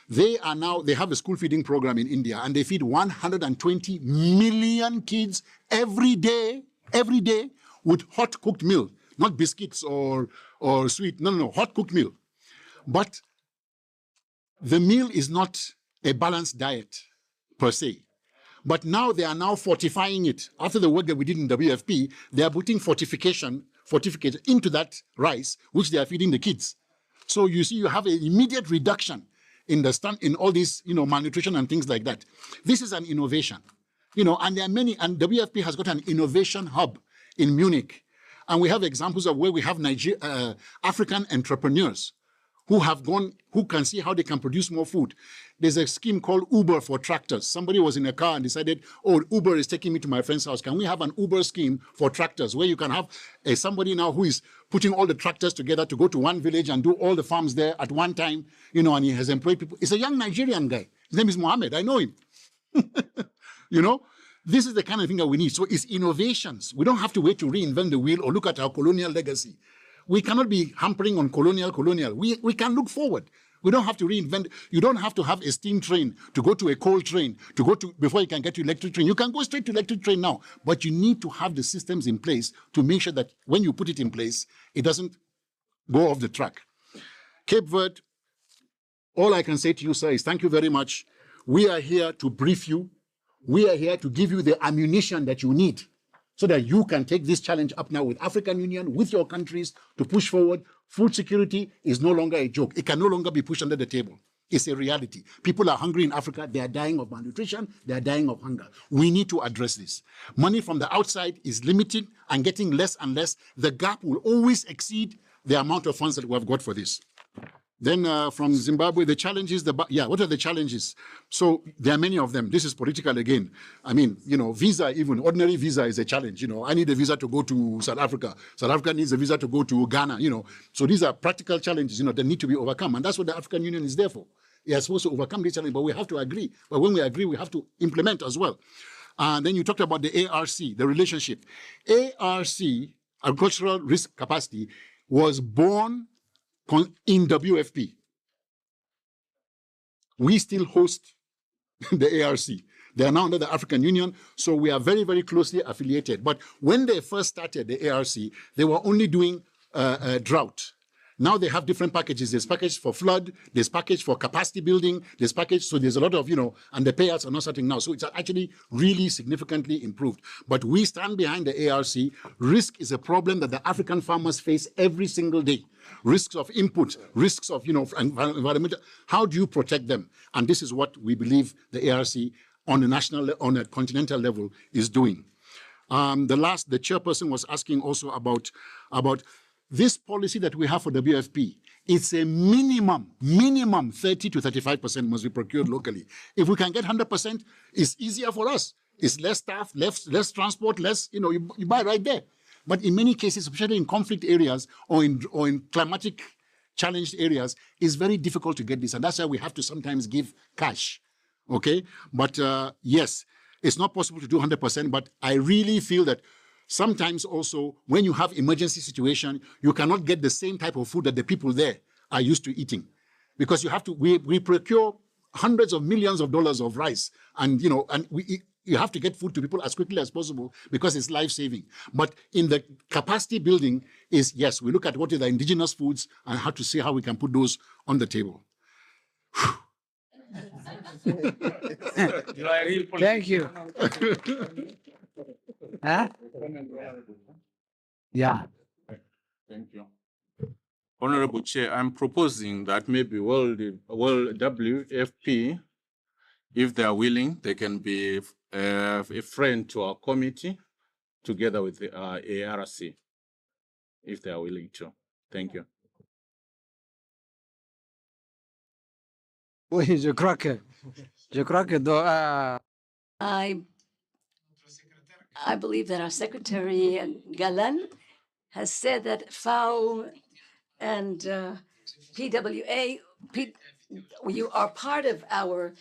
They have a school feeding program in India, and they feed 120 million kids every day with hot cooked meal, not biscuits or sweet. No, hot cooked meal. But the meal is not a balanced diet per se. But now they are now fortifying it. After the work that we did in WFP, they are putting fortificates into that rice, which they are feeding the kids. So you see, you have an immediate reduction in all these, malnutrition and things like that. This is an innovation, and there are many. And WFP has got an innovation hub in Munich, and we have examples of where we have African entrepreneurs who can see how they can produce more food. There's a scheme called Uber for tractors. Somebody was in a car and decided, Uber is taking me to my friend's house. Can we have an Uber scheme for tractors where you can have somebody now who is putting all the tractors together to go to one village and do all the farms there at one time, and he has employed people. It's a young Nigerian guy. His name is Mohammed. I know him. This is the kind of thing that we need. So it's innovations. We don't have to wait to reinvent the wheel or look at our colonial legacy. We cannot be hampering on colonial. We can look forward. We don't have to reinvent. You don't have to have a steam train to go to a coal train before you can get to electric train. You can go straight to electric train now, but you need to have the systems in place to make sure that when you put it in place, it doesn't go off the track. Cape Verde, all I can say to you, sir, is thank you very much. We are here to brief you. We are here to give you the ammunition that you need so that you can take this challenge up now with African Union, with your countries to push forward. Food security is no longer a joke. It can no longer be pushed under the table. It's a reality. People are hungry in Africa. They are dying of malnutrition. They are dying of hunger. We need to address this. Money from the outside is limited and getting less and less. The gap will always exceed the amount of funds that we have got for this. Then from Zimbabwe, the challenges, what are the challenges? So there are many of them. This is political again. I mean, visa, even ordinary visa is a challenge. I need a visa to go to South Africa. South Africa needs a visa to go to Ghana, So these are practical challenges, that need to be overcome. And that's what the African Union is there for. It is supposed to overcome these challenges, but we have to agree. But when we agree, we have to implement as well. And then you talked about the ARC, the relationship. ARC, Agricultural Risk Capacity, was born in WFP. We still host the ARC. They are now under the African Union, so we are very, very closely affiliated. But when they first started the ARC, they were only doing drought. Now they have different packages. There's package for flood, there's package for capacity building, there's package, so there's a lot of, and the payouts are not starting now. So it's actually really significantly improved. But we stand behind the ARC. Risk is a problem that the African farmers face every single day. Risks of input, risks of, environmental. How do you protect them? And this is what we believe the ARC on a continental level is doing. The chairperson was asking also about this policy that we have for WFP. It's a minimum 30 to 35% must be procured locally. If we can get 100%, it's easier for us. It's less staff, less transport, less, you buy right there. But in many cases, especially in conflict areas or in climatic challenged areas, it's very difficult to get this. And that's why we have to sometimes give cash, okay? But yes, it's not possible to do 100%, but I really feel that sometimes also, when you have emergency situation, you cannot get the same type of food that the people there are used to eating. Because we procure hundreds of millions of dollars of rice, and you have to get food to people as quickly as possible because it's life-saving. But in the capacity building is, yes, we look at what are the indigenous foods and how to see how we can put those on the table. Thank you. Huh? Yeah. Thank you. Honorable Chair, I'm proposing that maybe WFP, if they are willing, they can be a friend to our committee together with the ARC, if they are willing to. Thank you. Oui, je crois que I believe that our Secretary Galan has said that FAO and PWA, you are part of our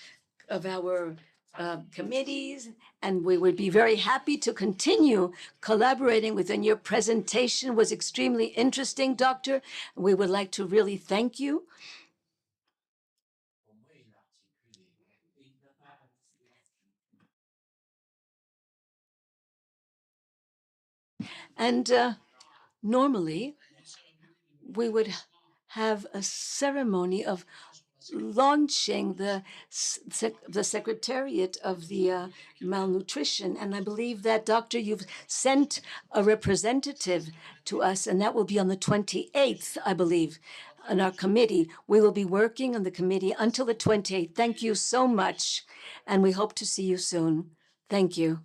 committees, and we would be very happy to continue collaborating within. Your presentation was extremely interesting, Doctor. We would like to really thank you. And normally, we would have a ceremony of launching the Secretariat of the Malnutrition. And I believe that, Doctor, you've sent a representative to us, and that will be on the 28th, I believe, on our committee. We will be working on the committee until the 28th. Thank you so much, and we hope to see you soon. Thank you.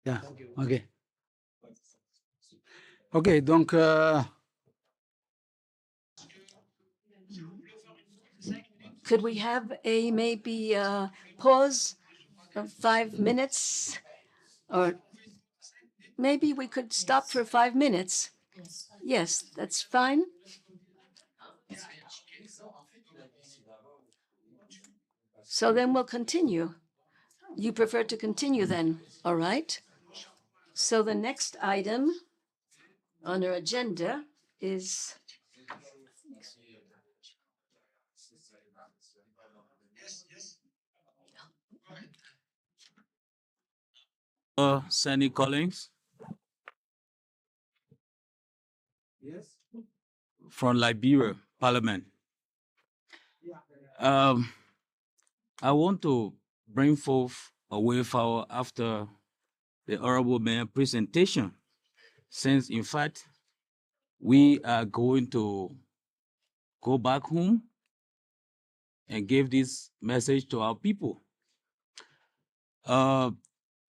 Yeah, ok. Ok, donc, Could we have a maybe pause of 5 minutes? Or maybe we could stop for 5 minutes. Yes, that's fine. So then we'll continue. You prefer to continue then, all right? So the next item on our agenda is Sandy Collins. Yes. From Liberia, Parliament. I want to bring forth a way forward after the Honorable Mayor presentation, since in fact, we are going to go back home and give this message to our people.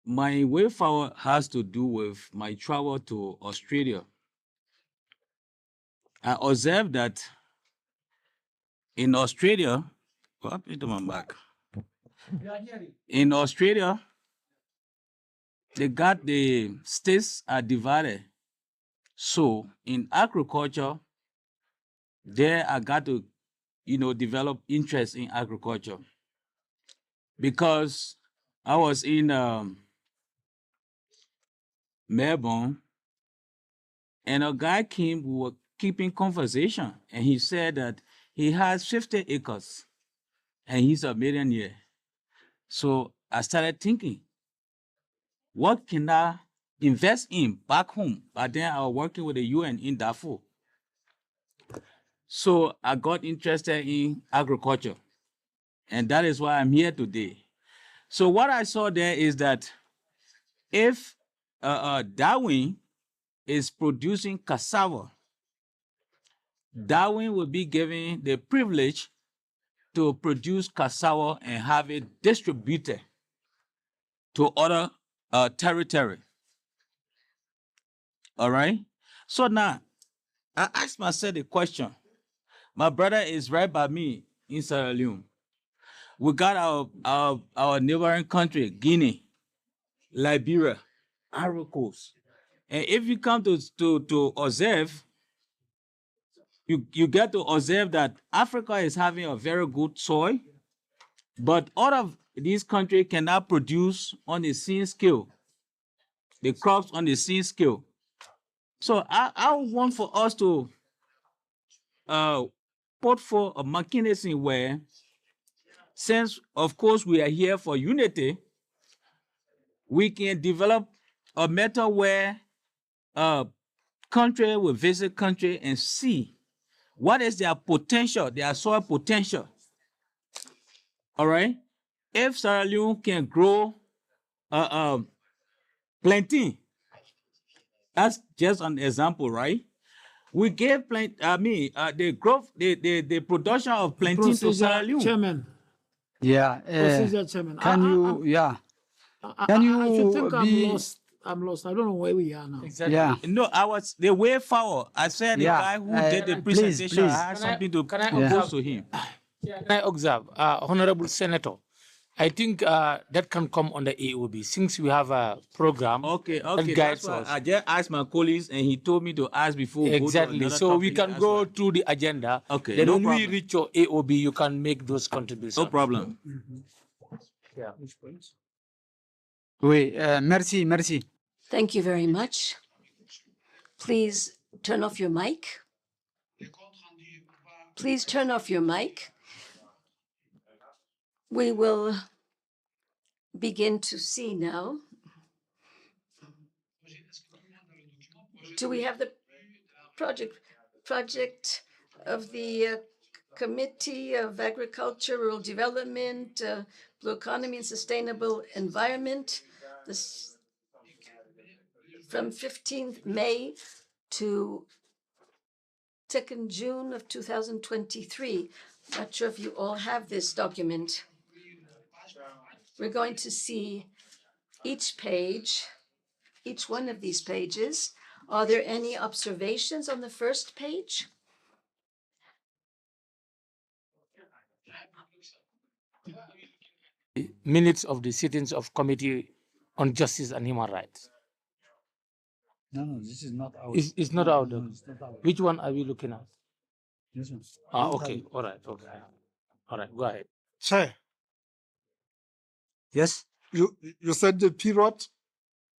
My way forward has to do with my travel to Australia. I observed that in Australia, what happened to my back? In Australia, the states are divided. So in agriculture, there I got to, develop interest in agriculture. Because I was in Melbourne, and a guy came, we were keeping conversation, and he said that he has 50 acres, and he's a millionaire. So I started thinking, what can I invest in back home? But then I was working with the UN in Darfur. So I got interested in agriculture, and that is why I'm here today. So what I saw there is that if Darwin is producing cassava, Darwin will be given the privilege to produce cassava and have it distributed to other territory. All right? So now, I asked myself the question. My brother is right by me in Sierra Leone. We got our neighboring country, Guinea, Liberia, Ivory Coast. And if you come to observe, you get to observe that Africa is having a very good soil, but all of these countries cannot produce on the same scale, the crops on the same scale. So I want for us to put for a mechanism where, since of course we are here for unity, we can develop a method where country will visit country and see what is their potential, their soil potential. All right? If Sierra Leone can grow plantain, that's just an example, right? We gave the growth, the production of plantain to Sierra Leone. Chairman. Yeah. Procedure, Chairman. Can you, yeah. Can you I should think be... I'm lost. I don't know where we are now. Exactly. Yeah. No, I was the way forward. I said the guy who did the presentation, I had something to propose to him. Can I observe, Honorable Senator? I think that can come on the AOB since we have a program. Okay. That guides us. I just asked my colleagues, and he told me to ask before. Exactly. So we can go through the agenda. Okay. Then No when problem. we reach your AOB, you can make those contributions. No problem. Yeah. Oui, merci. Thank you very much. Please turn off your mic. Please turn off your mic. We will begin to see now. Do we have the project of the Committee of Agriculture, Rural Development, Blue Economy and Sustainable Environment? This from 15th May to 2nd June of 2023. Not sure if you all have this document. We're going to see each page, each one of these pages. Are there any observations on the first page? Minutes of the sittings of Committee on Justice and Human Rights. No, this is not out. It's not out. It's not out. Which one are we looking at? This one. Okay. All right. Okay. All right. Go ahead. Chair, Yes. you said the period?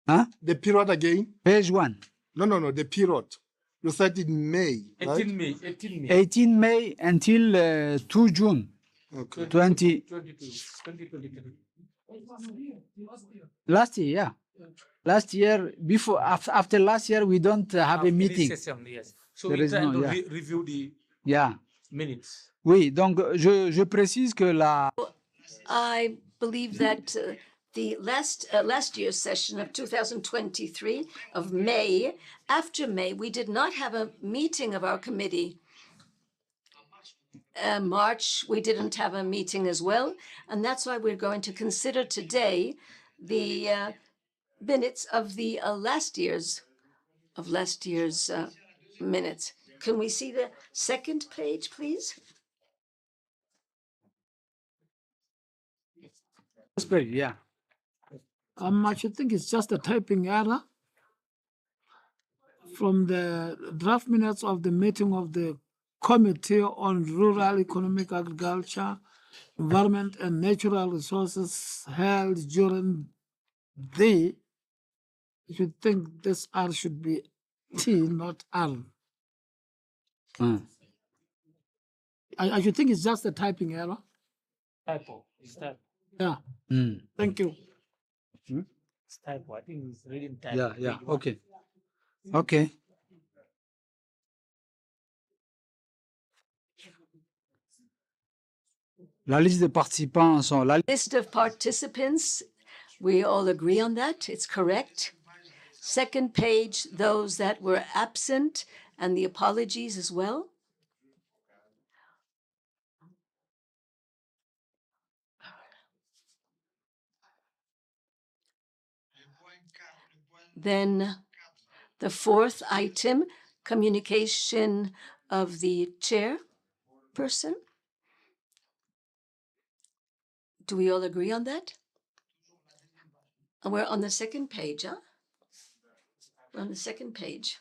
Huh? The period again? Page 1. No, the period. You said in May, right? 18 May. 18 May. 18 May until 2 June. Okay. 2023. Last year, yeah. Last year, before, after last year, we don't have a meeting. Session, yes. So There we is try no, to yeah. review the Yeah. minutes. Oui, donc je précise que la... I believe that the last year's session of 2023 of May, after May, we did not have a meeting of our committee. March, we didn't have a meeting as well, and that's why we're going to consider today the minutes of the last year's minutes. Can we see the second page, please? Yeah. I should think it's just a typing error from the draft minutes of the meeting of the Committee on Rural Economic Agriculture, Environment and Natural Resources held during the, you should think this R should be T, not R. I should think it's just a typing error. Typo. It's typo. Yeah. Thank you. It's typo. I think it's reading typo. Yeah. Okay. Okay. La liste des participants sont la List of participants, we all agree on that. It's correct. Second page, those that were absent and the apologies as well. Then the fourth item, communication of the chairperson. Do we all agree on that? And we're on the second page, huh? We're on the second page.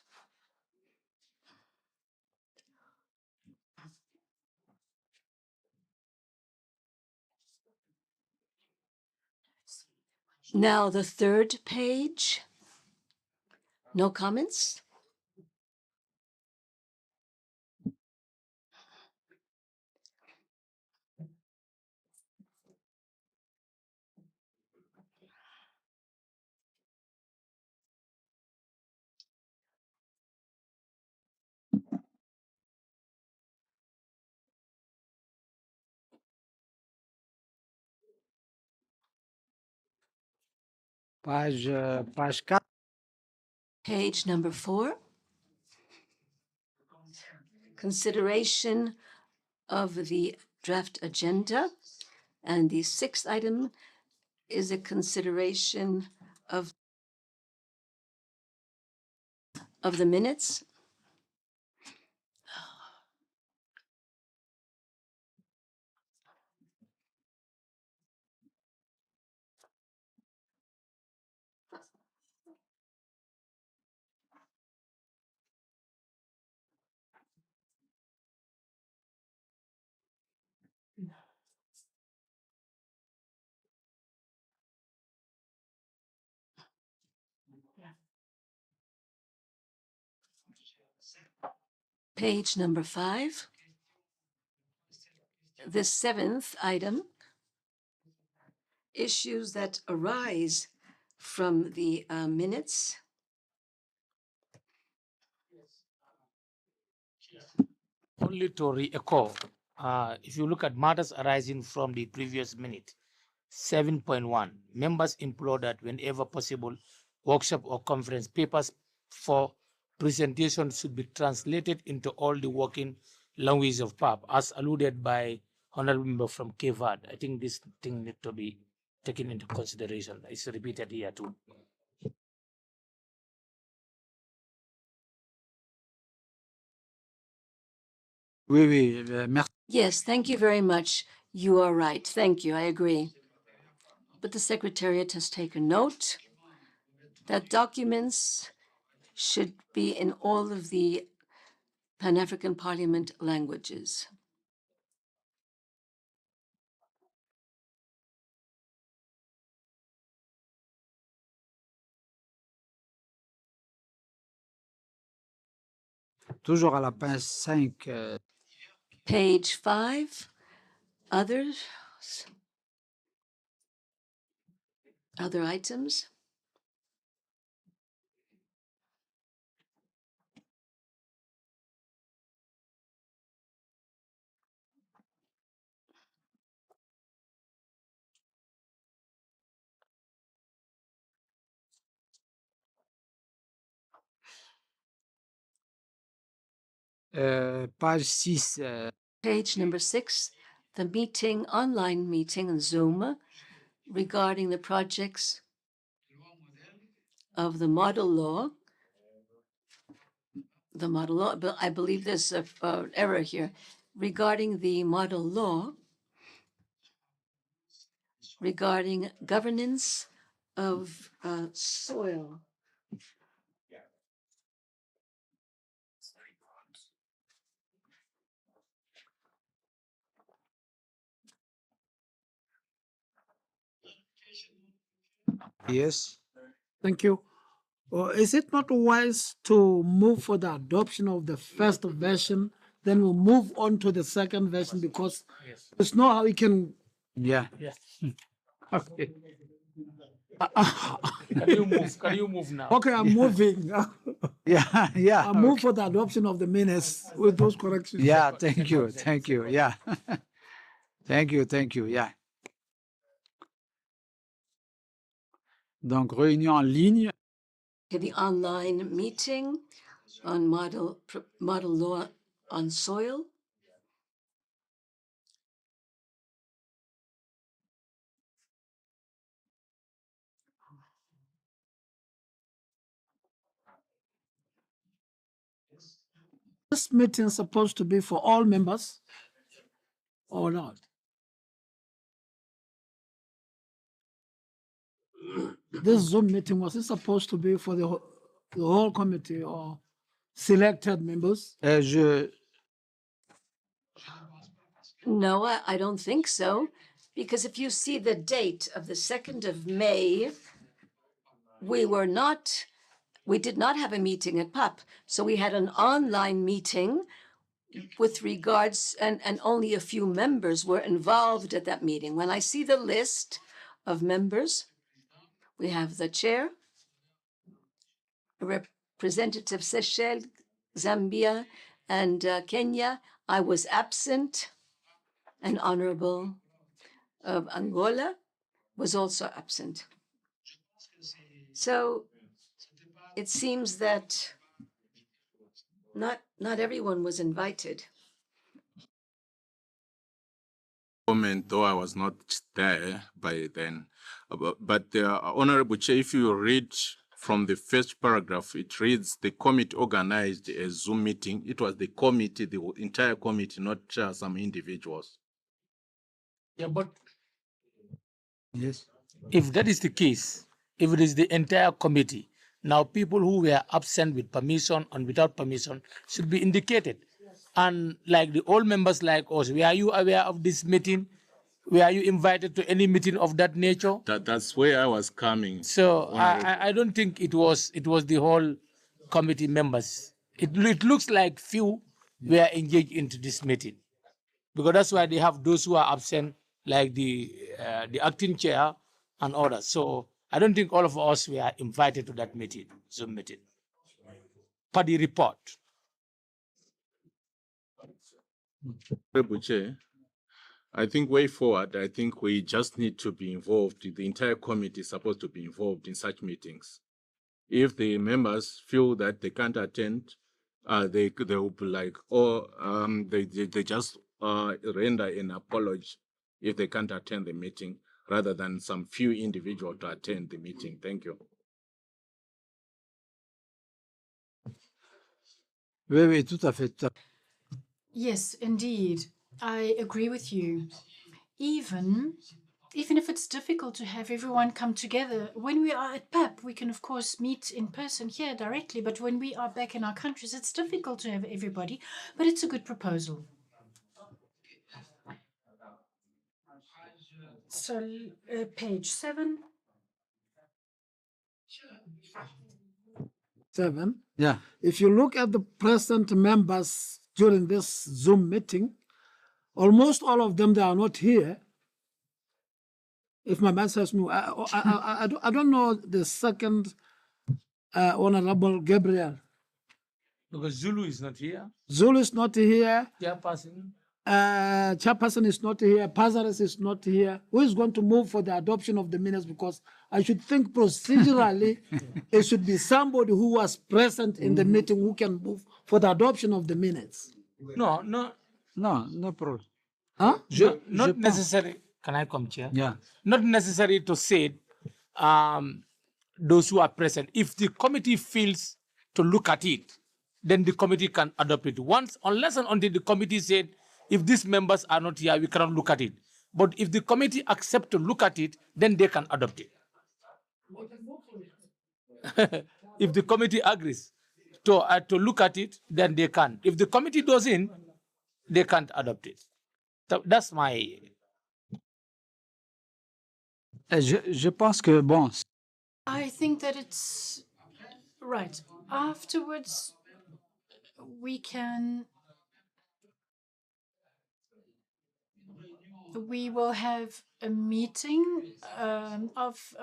Now the third page. No comments? page 4. Page number 4. Consideration of the draft agenda. And the sixth item is a consideration of the minutes. Page number 5. The 7th item, issues that arise from the minutes. Only to re-echo, if you look at matters arising from the previous minute, 7.1, members implore that whenever possible, workshop or conference papers for presentation should be translated into all the working languages of PAP, as alluded by Honorable Member from KVAD. I think this thing needs to be taken into consideration. It's repeated here too. Merci. Yes, thank you very much. You are right. Thank you. I agree. But the Secretariat has taken note that documents should be in all of the Pan-African Parliament languages. Toujours à la page 5. Page 5, others, other items. Page 6. Page number 6, the meeting, online meeting on Zoom regarding the projects of the model law. The model law, but I believe there's an error here. Regarding the model law, regarding governance of soil. Yes. Thank you. Is it not wise to move for the adoption of the first version, then we'll move on to the second version, because there's no how we can. Yeah. Okay. Can you move? Can you move now? Okay, I'm moving. Yeah. I move for the adoption of the minutes with those corrections. Yeah, thank you. Yeah. Thank you. Yeah. Donc, réunion en ligne. The online meeting on model law on soil. This meeting is supposed to be for all members or not? This Zoom meeting, was it supposed to be for the whole committee or selected members? No, I don't think so, because if you see the date of the 2nd of May, we did not have a meeting at PAP. So we had an online meeting with regards, and only a few members were involved at that meeting. When I see the list of members, we have the chair, Representative Seychelles, Zambia, and Kenya. I was absent. An honorable of Angola was also absent. So it seems that not everyone was invited. Comment, though I was not there by then. But Honorable Chair, if you read from the first paragraph, it reads, the committee organized a Zoom meeting. It was the committee, the entire committee, not some individuals. Yeah, but yes, if that is the case, if it is the entire committee, now people who were absent with permission and without permission should be indicated. And like the old members like us, were you aware of this meeting? Were you invited to any meeting of that nature? That's where I was coming. So I don't think it was the whole committee members. It looks like few were engaged into this meeting. Because that's why they have those who are absent, like the acting chair and others. So I don't think all of us were invited to that meeting, Zoom meeting. For the report. Honorable Chair, I think way forward, I think we just need to be involved. The entire committee is supposed to be involved in such meetings. If the members feel that they can't attend, they will be like, or they just render an apology if they can't attend the meeting, rather than some few individuals to attend the meeting. Thank you. Oui, oui, tout à fait. Yes, indeed. I agree with you. Even if it's difficult to have everyone come together, when we are at PAP, we can of course meet in person here directly, but when we are back in our countries, it's difficult to have everybody, but it's a good proposal. So, page 7. 7. Yeah. If you look at the present members during this Zoom meeting, almost all of them, they are not here. If my man says no, I don't know the second Honorable Gabriel. Because Zulu is not here. Zulu is not here. Chairperson. Chairperson is not here. Pazares is not here. Who is going to move for the adoption of the minutes? Because I should think procedurally, it should be somebody who was present in the meeting who can move for the adoption of the minutes. No problem. Huh? Not necessary. Can I come, Chair? Yeah. Not necessary to say those who are present. If the committee feels to look at it, then the committee can adopt it. Unless and until the committee said, if these members are not here, we cannot look at it. But if the committee accepts to look at it, then they can adopt it. If the committee agrees to look at it, then they can. If the committee doesn't, they can't adopt it. So that's my... Je pense que, bon... I think that it's right. Afterwards, we will have a meeting of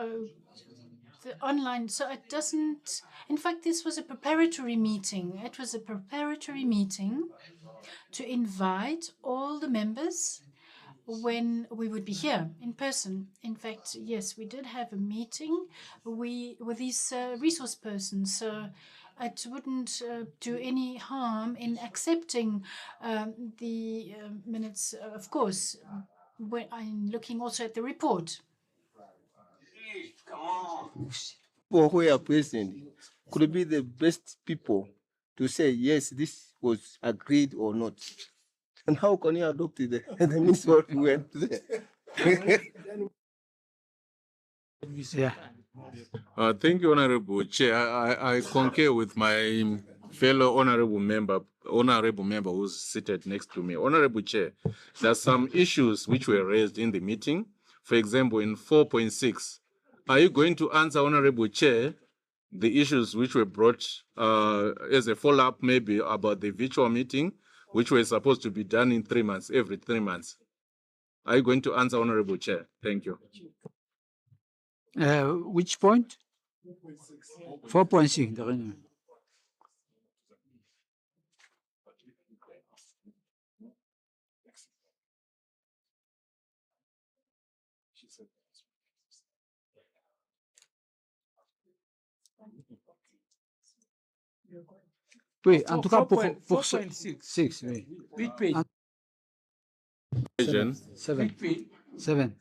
the online. So it doesn't, in fact, this was a preparatory meeting. It was a preparatory meeting to invite all the members when we would be here in person. In fact, yes, we did have a meeting with these resource persons. So it wouldn't do any harm in accepting the minutes, of course, when I'm looking also at the report. People who are present could be the best people to say, yes, this was agreed or not. And how can you adopt the minutes what we went there? Yeah. Thank you, Honorable Chair. I concur with my fellow honorable member who's seated next to me. Honorable Chair, there are some issues which were raised in the meeting. For example, in 4.6, are you going to answer, Honorable Chair, the issues which were brought as a follow-up maybe about the virtual meeting, which were supposed to be done in 3 months, every 3 months? Are you going to answer, Honorable Chair? Thank you. Which point? 4.6. Oui, en tout cas pour 6, oui. 8 pages. 7.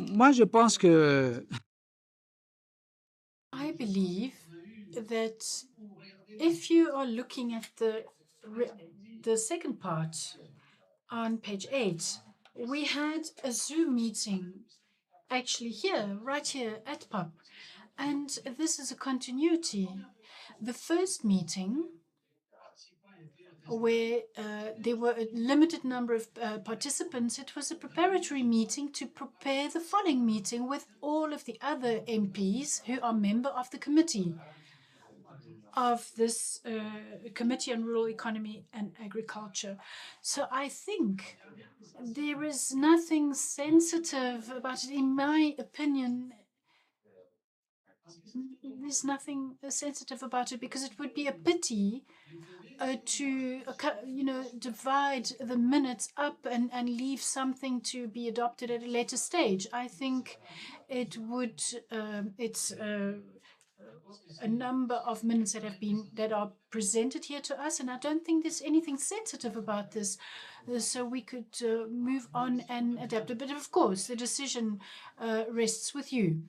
Moi, je pense que... I believe that if you are looking at the second part on page 8, we had a Zoom meeting actually here, right here at PUB. And this is a continuity. The first meeting, where there were a limited number of participants, it was a preparatory meeting to prepare the following meeting with all of the other MPs who are member of the committee. of this Committee on Rural Economy and Agriculture. So I think there is nothing sensitive about it. In my opinion, there's nothing sensitive about it because it would be a pity to divide the minutes up and leave something to be adopted at a later stage. I think it would it's a number of minutes that are presented here to us, and I don't think there's anything sensitive about this. So we could move on and adapt it. But of course, the decision rests with you.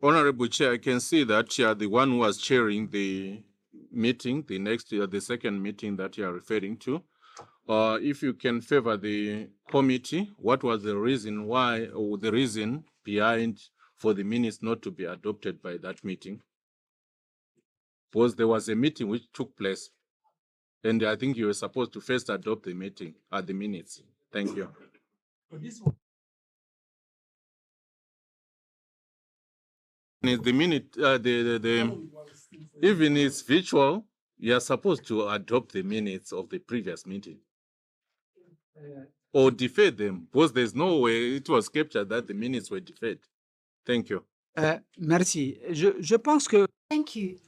Honorable Chair, I can see that you are the one who was chairing the meeting, the second meeting that you are referring to. If you can favor the committee, what was the reason why, or the reason behind for the minutes not to be adopted by that meeting? Because there was a meeting which took place, and I think you were supposed to first adopt the meeting at the minutes. Thank you. The minute, even it's virtual, you are supposed to adopt the minutes of the previous meeting or defer them, because there's no way it was captured that the minutes were deferred. Thank you. Merci. Je pense que Thank you.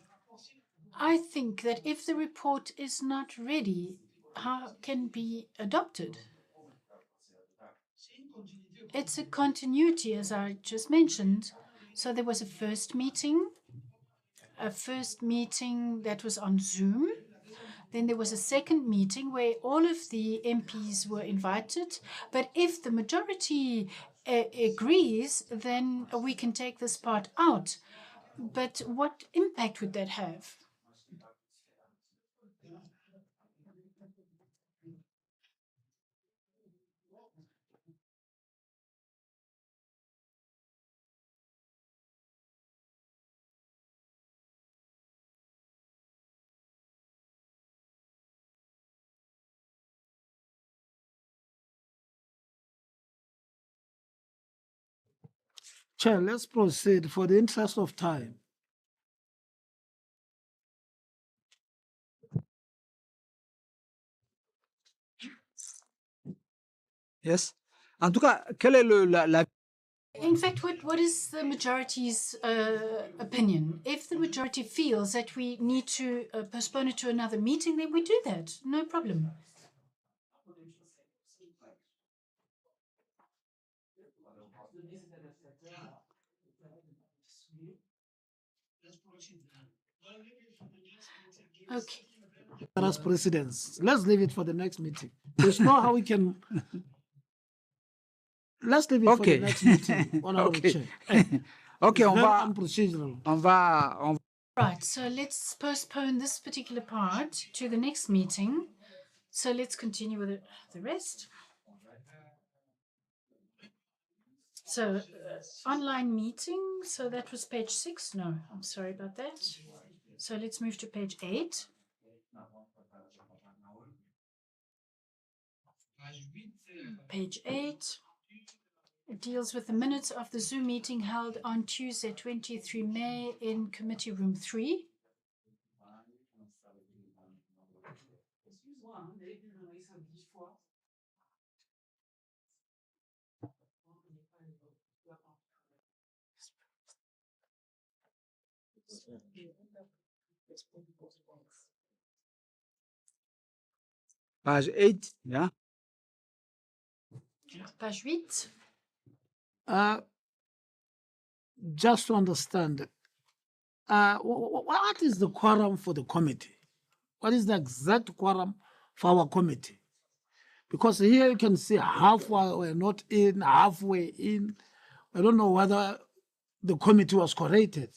I think that if the report is not ready, how can it be adopted? It's a continuity, as I just mentioned. So there was a first meeting that was on Zoom. Then there was a second meeting where all of the MPs were invited. But if the majority agrees, then we can take this part out. But what impact would that have? Chair, let's proceed for the interest of time. yes. En tout cas, quel est la In fact, what is the majority's opinion? If the majority feels that we need to postpone it to another meeting, then we do that. No problem. Okay. As precedents, let's leave it for the next meeting. There's no how we can. Let's leave it for the next meeting. Honorable Okay. Chair. Okay, It's very unprocedural. on va Right, so let's postpone this particular part to the next meeting. So let's continue with the rest. So online meeting, so that was page 6. No, I'm sorry about that. So let's move to page 8. Page 8. It deals with the minutes of the Zoom meeting held on Tuesday, 23 May in Committee Room 3. page 8, yeah. Page 8. Just to understand, what is the quorum for the committee? What is the exact quorum for our committee? Because here you can see halfway we're not in, halfway in. I don't know whether the committee was corrected.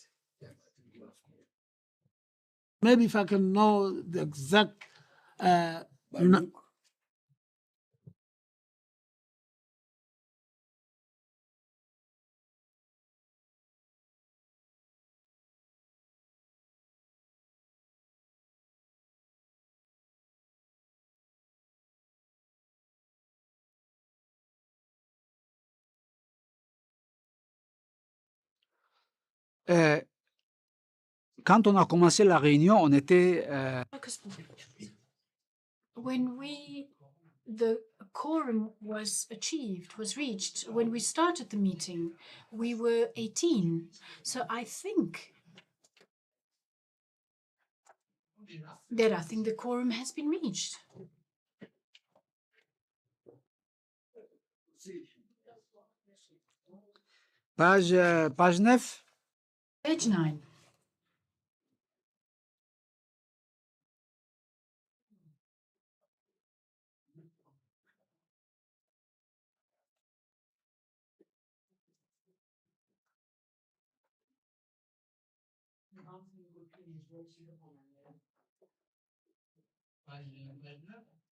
Maybe if I can know the exact. quand on a commencé la réunion, on était when the quorum was achieved, was reached, when we started the meeting, we were 18. So I think the quorum has been reached. page 9. Page 9.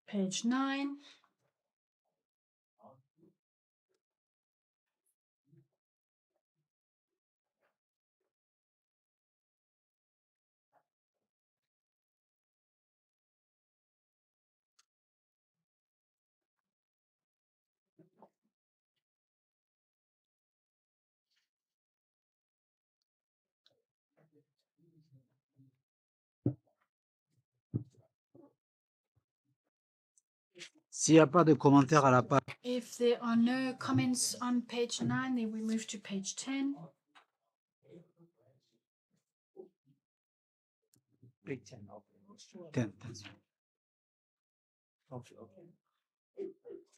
Page 9. S'il n'y a pas de commentaires à la page. If there are no comments on page 9, then we move to page 10. Page 10.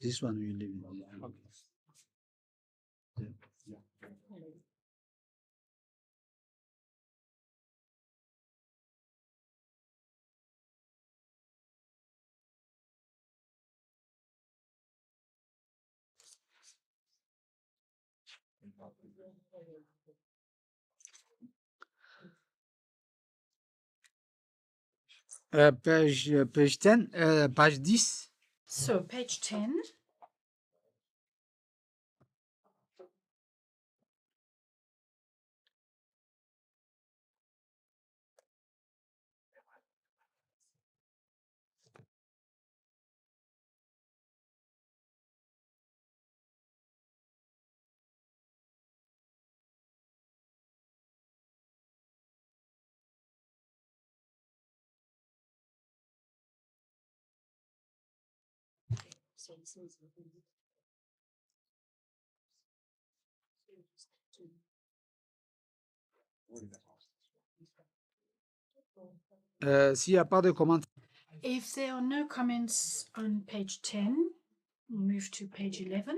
This one we leave. Page 10, page 10. So page 10. S'il n'y a pas de commentaires. If there are no comments on page 10, we move to page 11.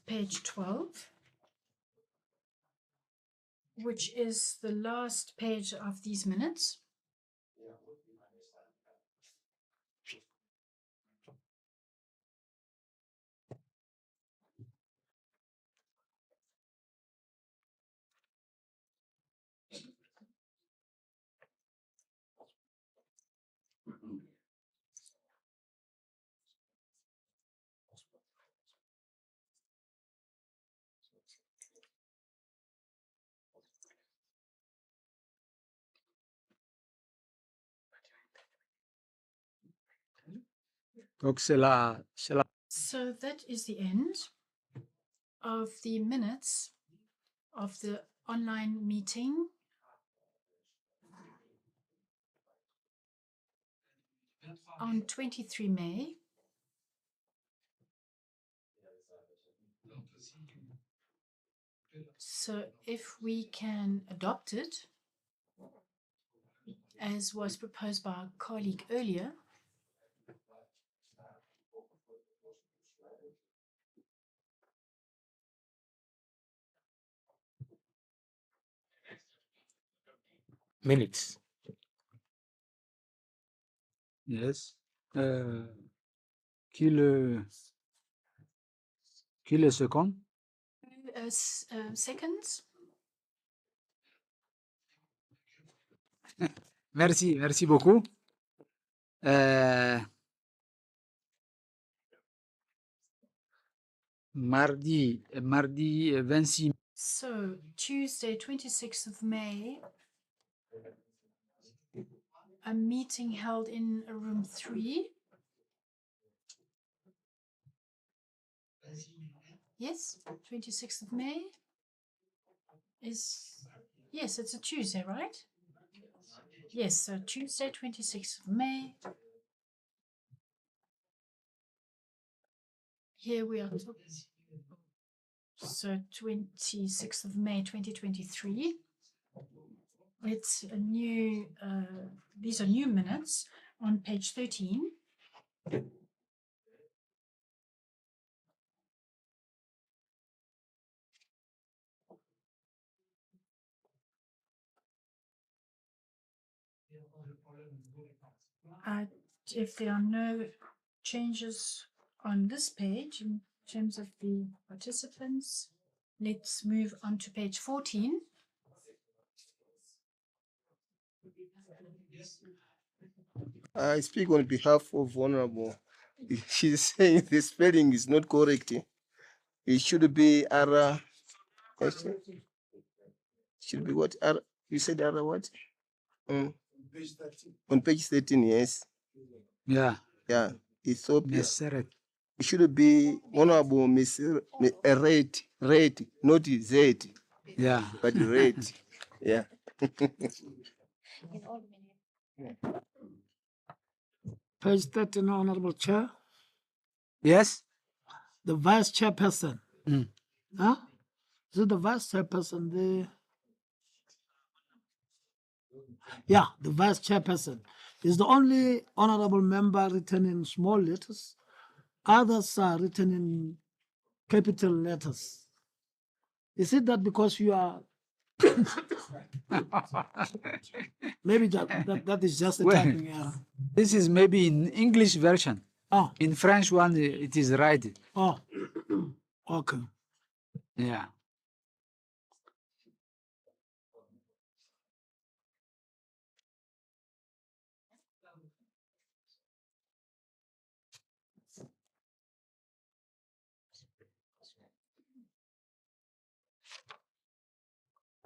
Page 12, which is the last page of these minutes. Donc c'est la. So that is the end of the minutes of the online meeting on 23 May. So if we can adopt it, as was proposed by our colleague earlier, Minutes. Yes. Qui le. Kilosecond. Seconds. Merci beaucoup. Mardi 26. So Tuesday, 26th of May, a meeting held in room 3. Yes, 26th of May is, yes, it's a Tuesday, right? Yes, so Tuesday, 26th of May. Here we are. So 26th of May, 2023. It's a new, these are new minutes on page 13. If there are no changes on this page in terms of the participants, let's move on to page 14. I speak on behalf of Honorable. She's saying the spelling is not correct. It should be Ara. Should be what? Ara, you said Ara what? On page 13, yes. Yeah. Yeah. Ethiopia. Meseret. It should be Honorable Miss Red, not Z. Yeah. But red. Yeah. Page 13, Honorable Chair. Yes. The Vice Chairperson. Mm. Huh? Is it the Vice Chairperson? Yeah, the Vice Chairperson is the only honorable member written in small letters. Others are written in capital letters. Is it that because you are maybe that is just a Well, typing error? This is maybe in English version. Oh. In French one, it is right. Oh, okay. Yeah.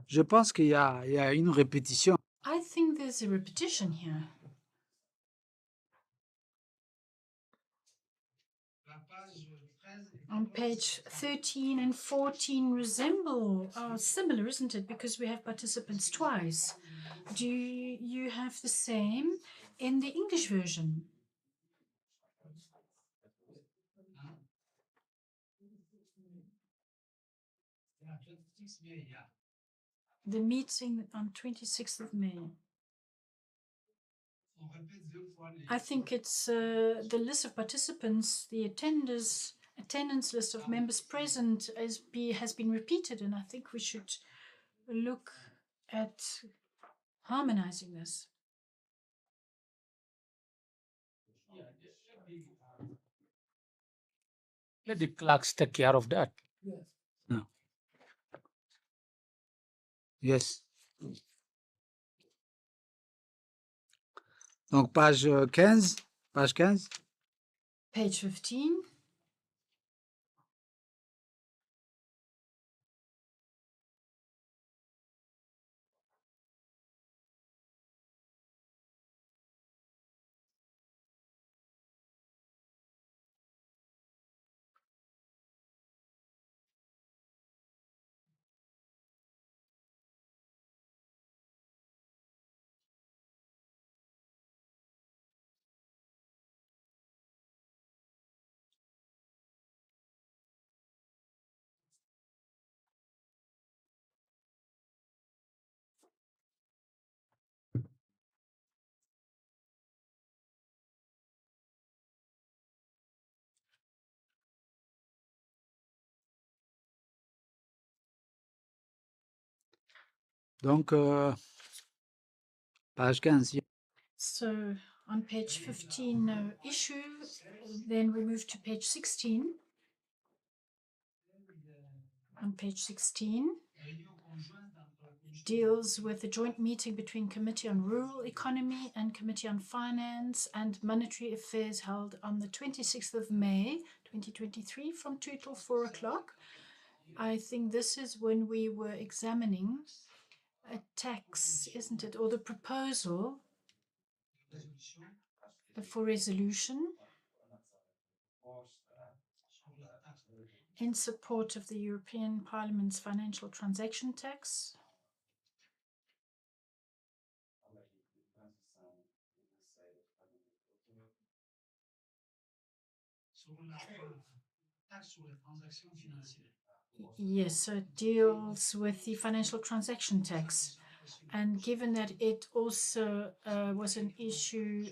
Je pense qu'il y a une répétition. I think there's a repetition here. On page 13 and 14 are similar, isn't it? Because we have participants twice. Do you have the same in the English version? The meeting on 26th of May. I think it's the list of participants, the attendance list of members present has been repeated, and I think we should look at harmonizing this. Let the clerks take care of that. Yes. No. Yes. Donc, page 15. Page 15. Page 15. Donc, page 15. So on page 15, no issue. Then we move to page 16. on page 16 deals with the joint meeting between Committee on Rural Economy and Committee on Finance and Monetary Affairs held on the 26th of May 2023 from 2 till 4 o'clock. I think this is when we were examining a tax, isn't it, or the proposal for resolution in support of the European Parliament's financial transaction tax. Yes, so it deals with the financial transaction tax. And given that it also was an issue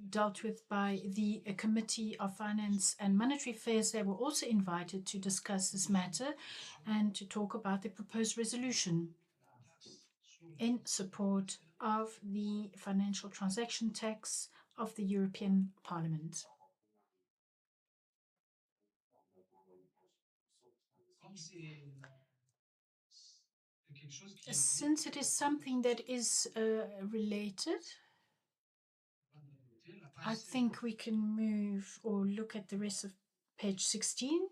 dealt with by the Committee of Finance and Monetary Affairs, they were also invited to discuss this matter and to talk about the proposed resolution in support of the financial transaction tax of the European Parliament. Since it is something that is related, I think we can move or look at the rest of page 16.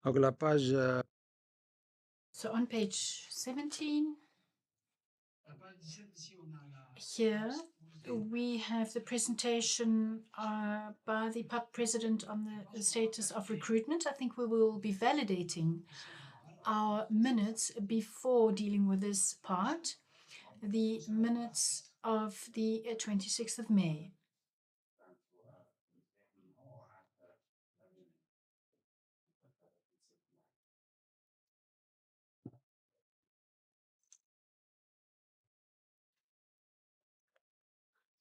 Donc la page So on page 17, here we have the presentation by the PUB president on the status of recruitment. I think we will be validating our minutes before dealing with this part, the minutes of the 26th of May.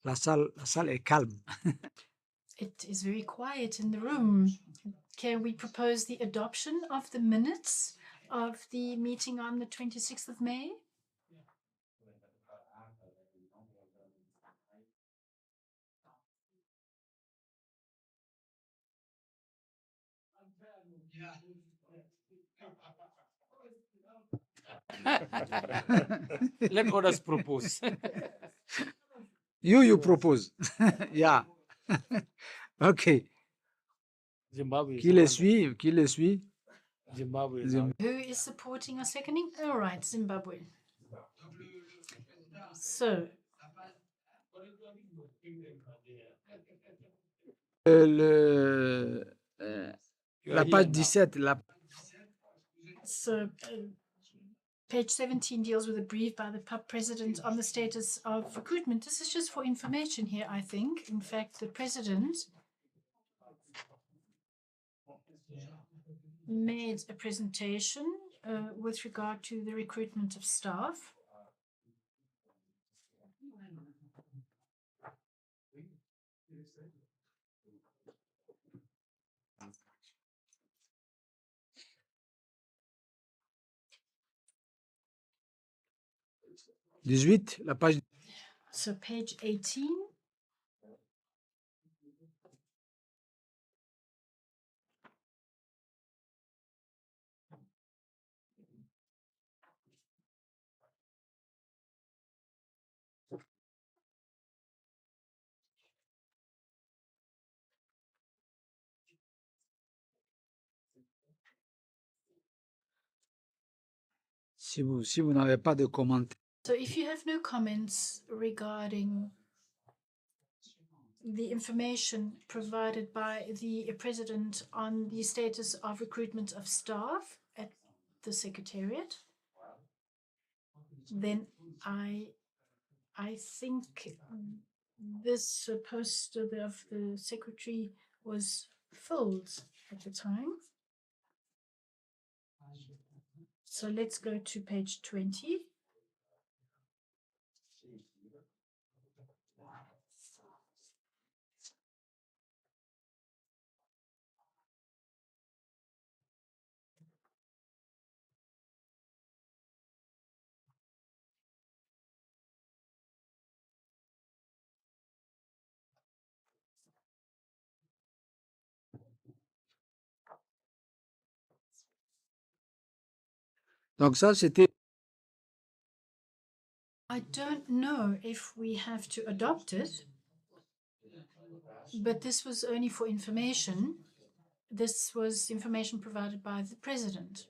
la salle est calme. It is very quiet in the room. Can we propose the adoption of the minutes of the meeting on the 26th of May? Let others propose. You propose. Yeah. Okay. Zimbabwe. Qui les suit? Qui les suit? Zimbabwe. Who is supporting or seconding? All right, Zimbabwe. So, La page 17. So, page 17 deals with a brief by the PUB president on the status of recruitment. This is just for information here, I think. In fact, the president made a presentation with regard to the recruitment of staff. La page. So page 18. Si vous n'avez pas de commentaires. So if you have no comments regarding the information provided by the president on the status of recruitment of staff at the secretariat, then I think this post of the secretary was filled at the time. So let's go to page 20. Donc ça, c'était... I don't know if we have to adopt it, but this was only for information. This was information provided by the president.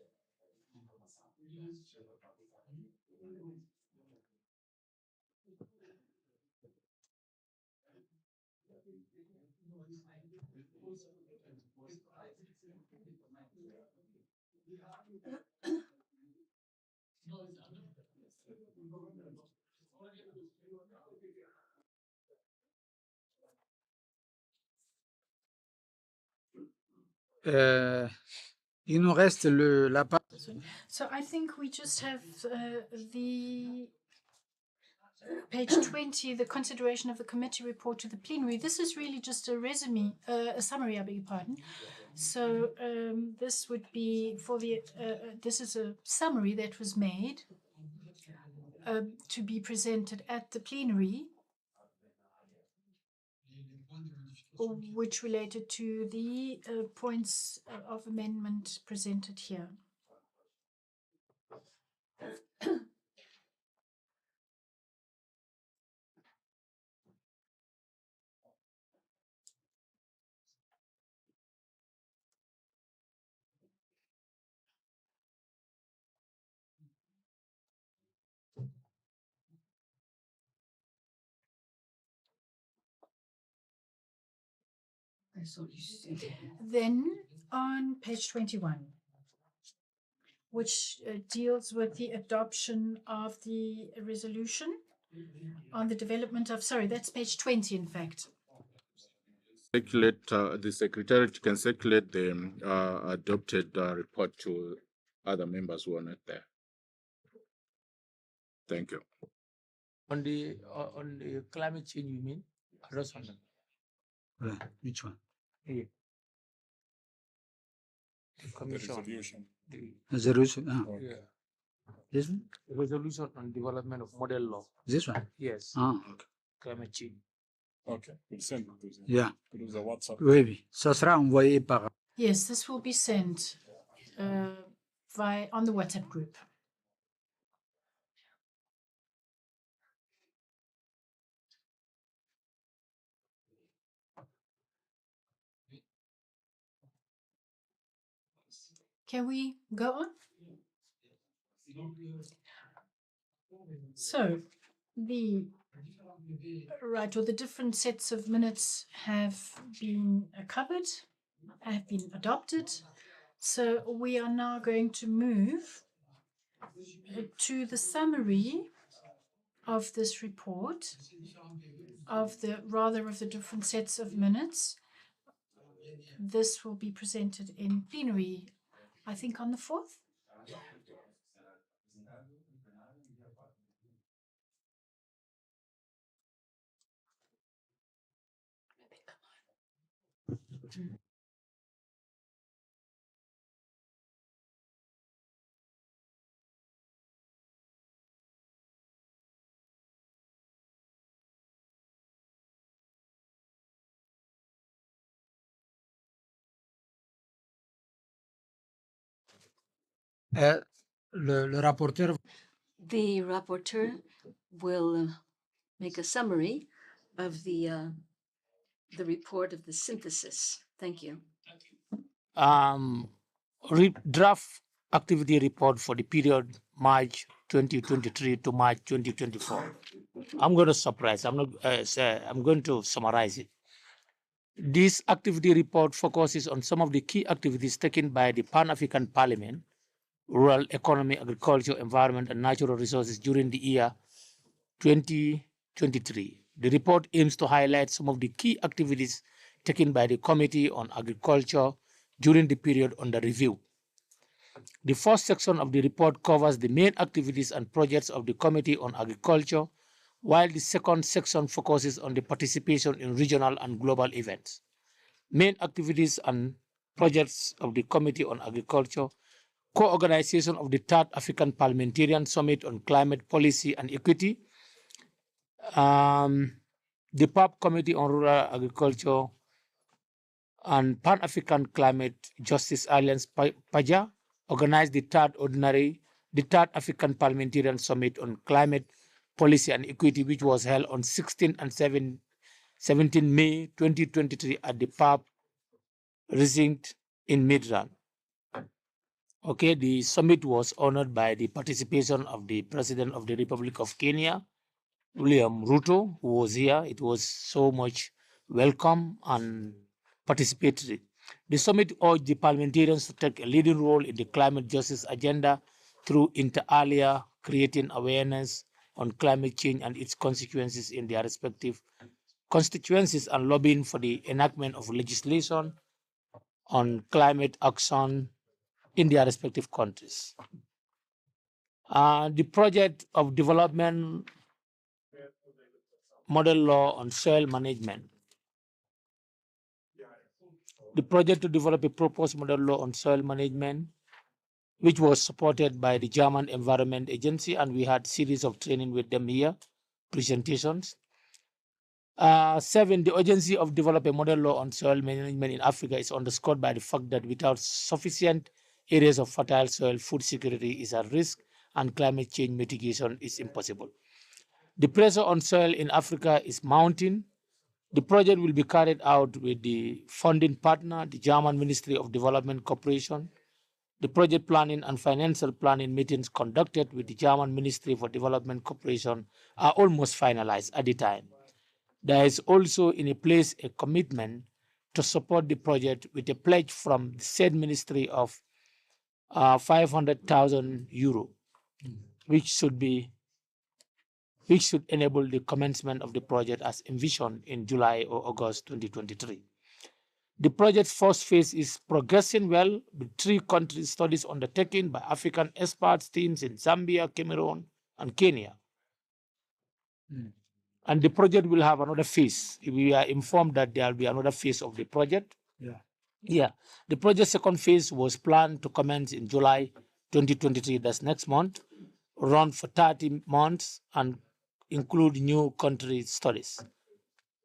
Il nous reste la part... So I think we just have the page 20, the consideration of the committee report to the plenary. This is really just a resume, a summary, I beg your pardon. So this would be for the, this is a summary that was made to be presented at the plenary, which related to the points of amendment presented here. Then on page 21, which deals with the adoption of the resolution on the development of, sorry, that's page 20, in fact. Circulate, the Secretariat can circulate the adopted report to other members who are not there. Thank you. On the climate change, you mean? Which one? Yeah. The commission. resolution. Resolution. Yeah. This one? The resolution on development of model law. This one? Yes. Okay. Climate change. Okay, we'll send it to the, Yeah. to the WhatsApp. Oui. Ça sera envoyé par... Yes, this will be sent on the WhatsApp group. Can we go on? So the different sets of minutes have been covered, have been adopted. So we are now going to move to the summary of this report, of the different sets of minutes. This will be presented in plenary, I think, on the 4th. Le rapporteur... The rapporteur will make a summary of the report of the synthesis. Thank you. Draft activity report for the period March 2023 to March 2024. I'm going to surprise. I'm going to summarize it. This activity report focuses on some of the key activities taken by the Pan-African Parliament, rural economy, agriculture, environment, and natural resources during the year 2023. The report aims to highlight some of the key activities taken by the Committee on Agriculture during the period under review. The first section of the report covers the main activities and projects of the Committee on Agriculture, while the second section focuses on the participation in regional and global events. Main activities and projects of the Committee on Agriculture: co-organization of the Third African Parliamentarian Summit on Climate Policy and Equity, the PAP Committee on Rural Agriculture and Pan-African Climate Justice Alliance, PAJA, organized the Third African Parliamentarian Summit on Climate Policy and Equity, which was held on 16 and 17 May 2023 at the PAP Precinct in Midrand. Okay, the summit was honored by the participation of the President of the Republic of Kenya, William Ruto, who was here. It was so much welcome and participatory. The summit urged the parliamentarians to take a leading role in the climate justice agenda through inter alia, creating awareness on climate change and its consequences in their respective constituencies, and lobbying for the enactment of legislation on climate action in their respective countries. The project of development model law on soil management. The project to develop a proposed model law on soil management, which was supported by the German Environment Agency, and we had series of training with them here, presentations. 7, the urgency of developing a model law on soil management in Africa is underscored by the fact that without sufficient areas of fertile soil, food security is at risk and climate change mitigation is impossible. The pressure on soil in Africa is mounting. The project will be carried out with the funding partner, the German Ministry of Development Cooperation. The project planning and financial planning meetings conducted with the German Ministry for Development Cooperation are almost finalized at the time. There is also in place a commitment to support the project with a pledge from the said ministry of 500,000 euro, which should enable the commencement of the project as envisioned in July or August 2023. The project's first phase is progressing well, with 3 country studies undertaken by African experts teams in Zambia, Cameroon, and Kenya. And the project will have another phase. We are informed that there will be another phase of the project. Yeah. The project's second phase was planned to commence in July 2023, that's next month, run for 30 months and include new country studies.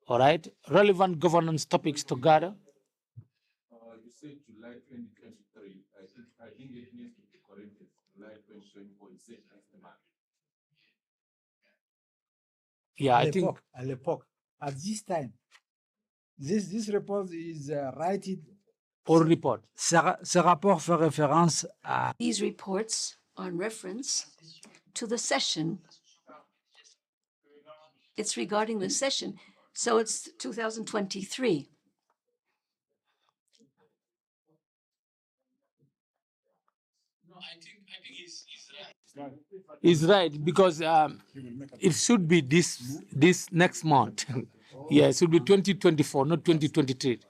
All right. Relevant governance topics to gather. You said July 2023. I think it needs to be corrected. July 2024. You said next month. Yeah, I think. À l'époque, at this time, this report is writing. Or report. Ce rapport fait référence à. These reports are in reference to the session. It's regarding the session, so it's 2023. He's right, because it should be this next month. Yeah, it should be 2024, not 2023. It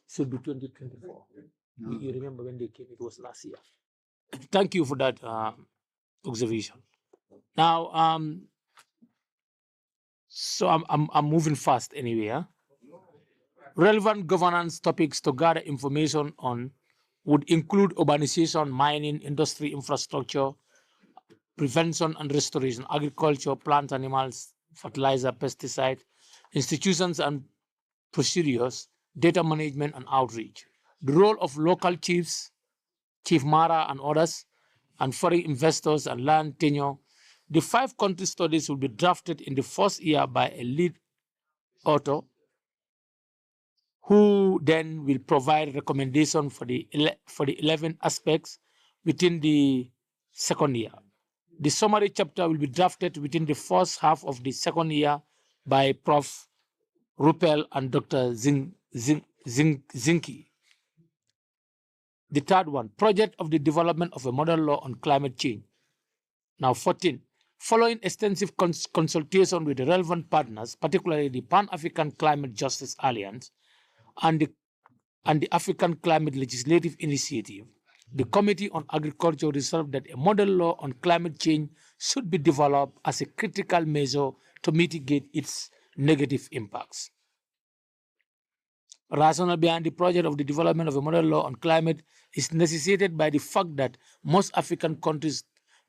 should be 2024. You remember when they came, it was last year. Thank you for that observation. Now, so I'm moving fast anyway. Huh? Relevant governance topics to gather information on would include urbanization, mining, industry, infrastructure, prevention and restoration, agriculture, plants, animals, fertilizer, pesticide, institutions and procedures, data management and outreach. The role of local chiefs, Chief Mara and others, and foreign investors and land tenure. The 5 country studies will be drafted in the first year by a lead author, who then will provide recommendation for the 11 aspects within the second year. The summary chapter will be drafted within the first half of the second year by Prof. Ruppel and Dr. Zinki. The third one, project of the development of a model law on climate change. Now 14, following extensive consultation with the relevant partners, particularly the Pan-African Climate Justice Alliance, and the African Climate Legislative Initiative, the Committee on Agriculture resolved that a model law on climate change should be developed as a critical measure to mitigate its negative impacts. Rationale behind the project of the development of a model law on climate is necessitated by the fact that most African countries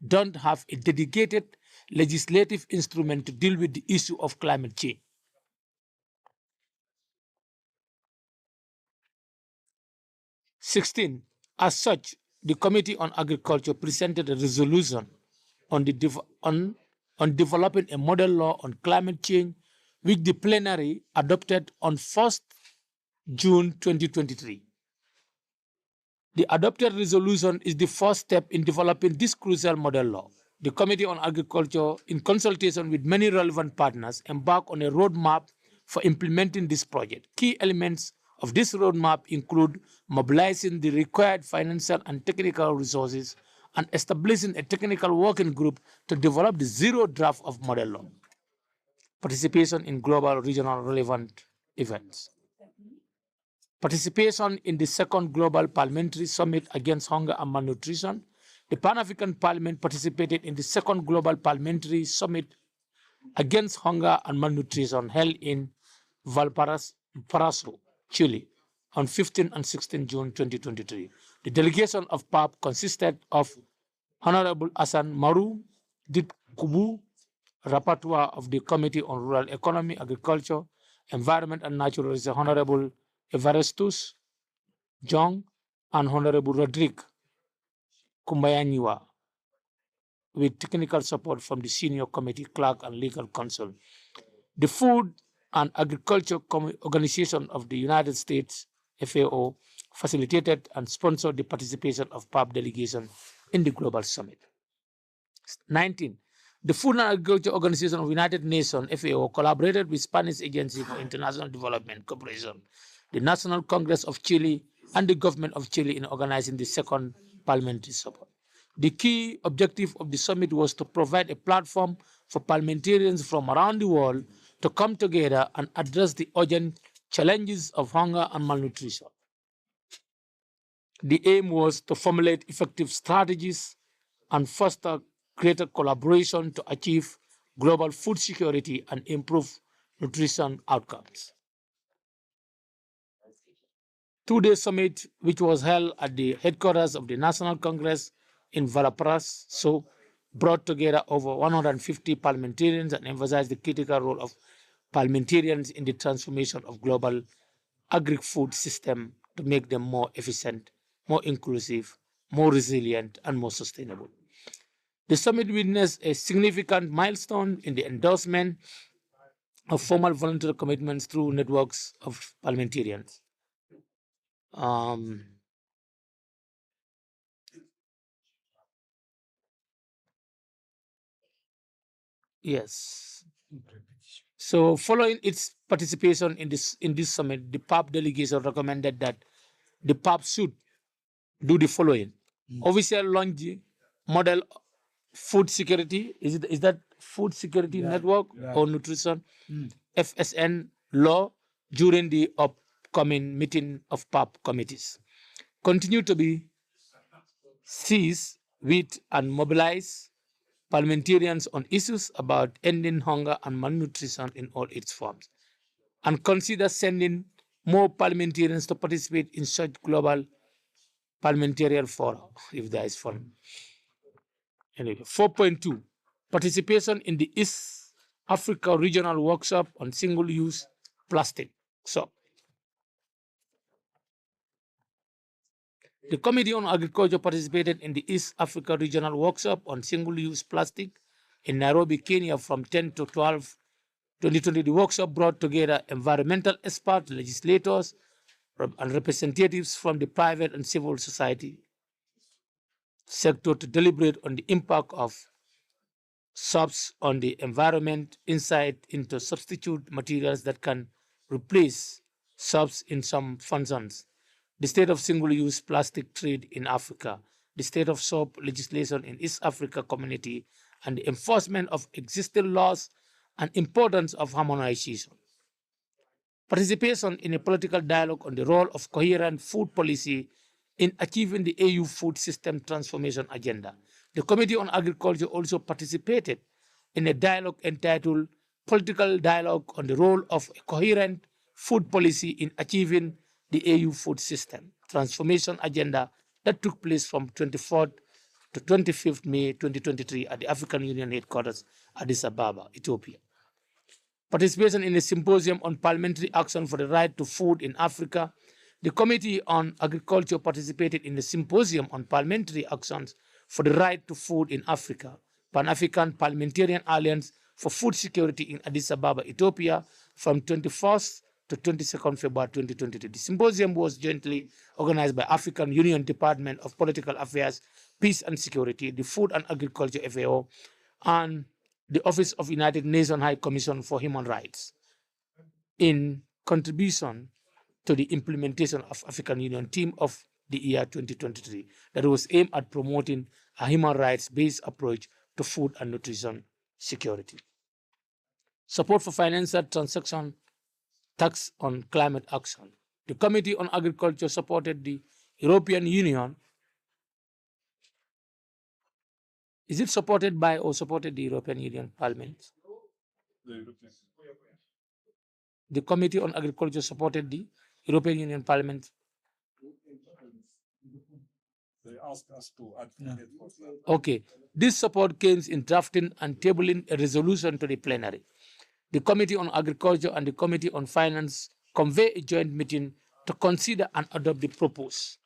don't have a dedicated legislative instrument to deal with the issue of climate change. As such, the Committee on Agriculture presented a resolution on developing a model law on climate change, which the plenary adopted on 1st June 2023. The adopted resolution is the first step in developing this crucial model law. The Committee on Agriculture, in consultation with many relevant partners, embarked on a roadmap for implementing this project. Key elements of this roadmap include mobilizing the required financial and technical resources and establishing a technical working group to develop the zero draft of model law. Participation in global regional relevant events. Participation in the second Global Parliamentary Summit Against Hunger and Malnutrition. The Pan-African Parliament participated in the second Global Parliamentary Summit Against Hunger and Malnutrition held in Valparaiso, Chile, on 15 and 16 June 2023. The delegation of PAP consisted of Honorable Hassan Maru Dit Kubu, Rapporteur of the Committee on Rural Economy, Agriculture, Environment and Natural Resources, Honorable Evarestus Jong, and Honorable Rodrigue Kumbayaniwa, with technical support from the Senior Committee Clerk and Legal Counsel. The Food and Agriculture Organization of the United States, FAO, facilitated and sponsored the participation of PAP delegation in the Global Summit. 19. The Food and Agriculture Organization of the United Nations, FAO, collaborated with Spanish Agency for International Development Cooperation, the National Congress of Chile, and the government of Chile in organizing the second parliamentary summit. The key objective of the summit was to provide a platform for parliamentarians from around the world to come together and address the urgent challenges of hunger and malnutrition. The aim was to formulate effective strategies and foster greater collaboration to achieve global food security and improve nutrition outcomes. Two-day summit, which was held at the headquarters of the National Congress in Valparaiso, brought together over 150 parliamentarians and emphasized the critical role of parliamentarians in the transformation of global agri-food system to make them more efficient, more inclusive, more resilient, and more sustainable. The summit witnessed a significant milestone in the endorsement of formal voluntary commitments through networks of parliamentarians. Yes. So following its participation in this summit, the PAP delegation recommended that the PAP should do the following. Official launch model food security, is that food security network or nutrition, FSN law during the upcoming meeting of PAP committees. Continue to be seized with and mobilize parliamentarians on issues about ending hunger and malnutrition in all its forms, and consider sending more parliamentarians to participate in such global parliamentarian fora, if there is forum. Anyway, 4.2, participation in the East Africa Regional Workshop on Single-Use Plastic. So, the Committee on Agriculture participated in the East Africa Regional Workshop on Single-Use Plastic in Nairobi, Kenya from 10 to 12, 2020. The workshop brought together environmental experts, legislators, and representatives from the private and civil society sector to deliberate on the impact of subs on the environment, insight into substitute materials that can replace subs in some functions, the state of single-use plastic trade in Africa, the state of soap legislation in East Africa community, and the enforcement of existing laws and importance of harmonization. participation in a political dialogue on the role of coherent food policy in achieving the AU food system transformation agenda. The Committee on Agriculture also participated in a dialogue entitled Political Dialogue on the Role of a Coherent Food Policy in Achieving the AU Food System Transformation Agenda that took place from 24th to 25th May 2023 at the African Union headquarters, Addis Ababa, Ethiopia. Participation in a symposium on parliamentary action for the right to food in Africa. The Committee on Agriculture participated in a symposium on parliamentary actions for the right to food in Africa, Pan-African Parliamentarian Alliance for Food Security in Addis Ababa, Ethiopia, from 21st to 22nd February 2023. The symposium was jointly organized by African Union Department of Political Affairs, Peace and Security, the Food and Agriculture FAO, and the Office of United Nations High Commission for Human Rights in contribution to the implementation of African Union Theme of the year 2023 that was aimed at promoting a human rights-based approach to food and nutrition security. Support for financial transaction tax on climate action. The Committee on Agriculture supported the European Union. Is it supported by or supported the European Union Parliament? The Committee on Agriculture supported the European Union Parliament. They asked us to advocate for that. Okay. This support came in drafting and tabling a resolution to the plenary. The Committee on Agriculture and the Committee on Finance convene a joint meeting to consider and adopt the proposals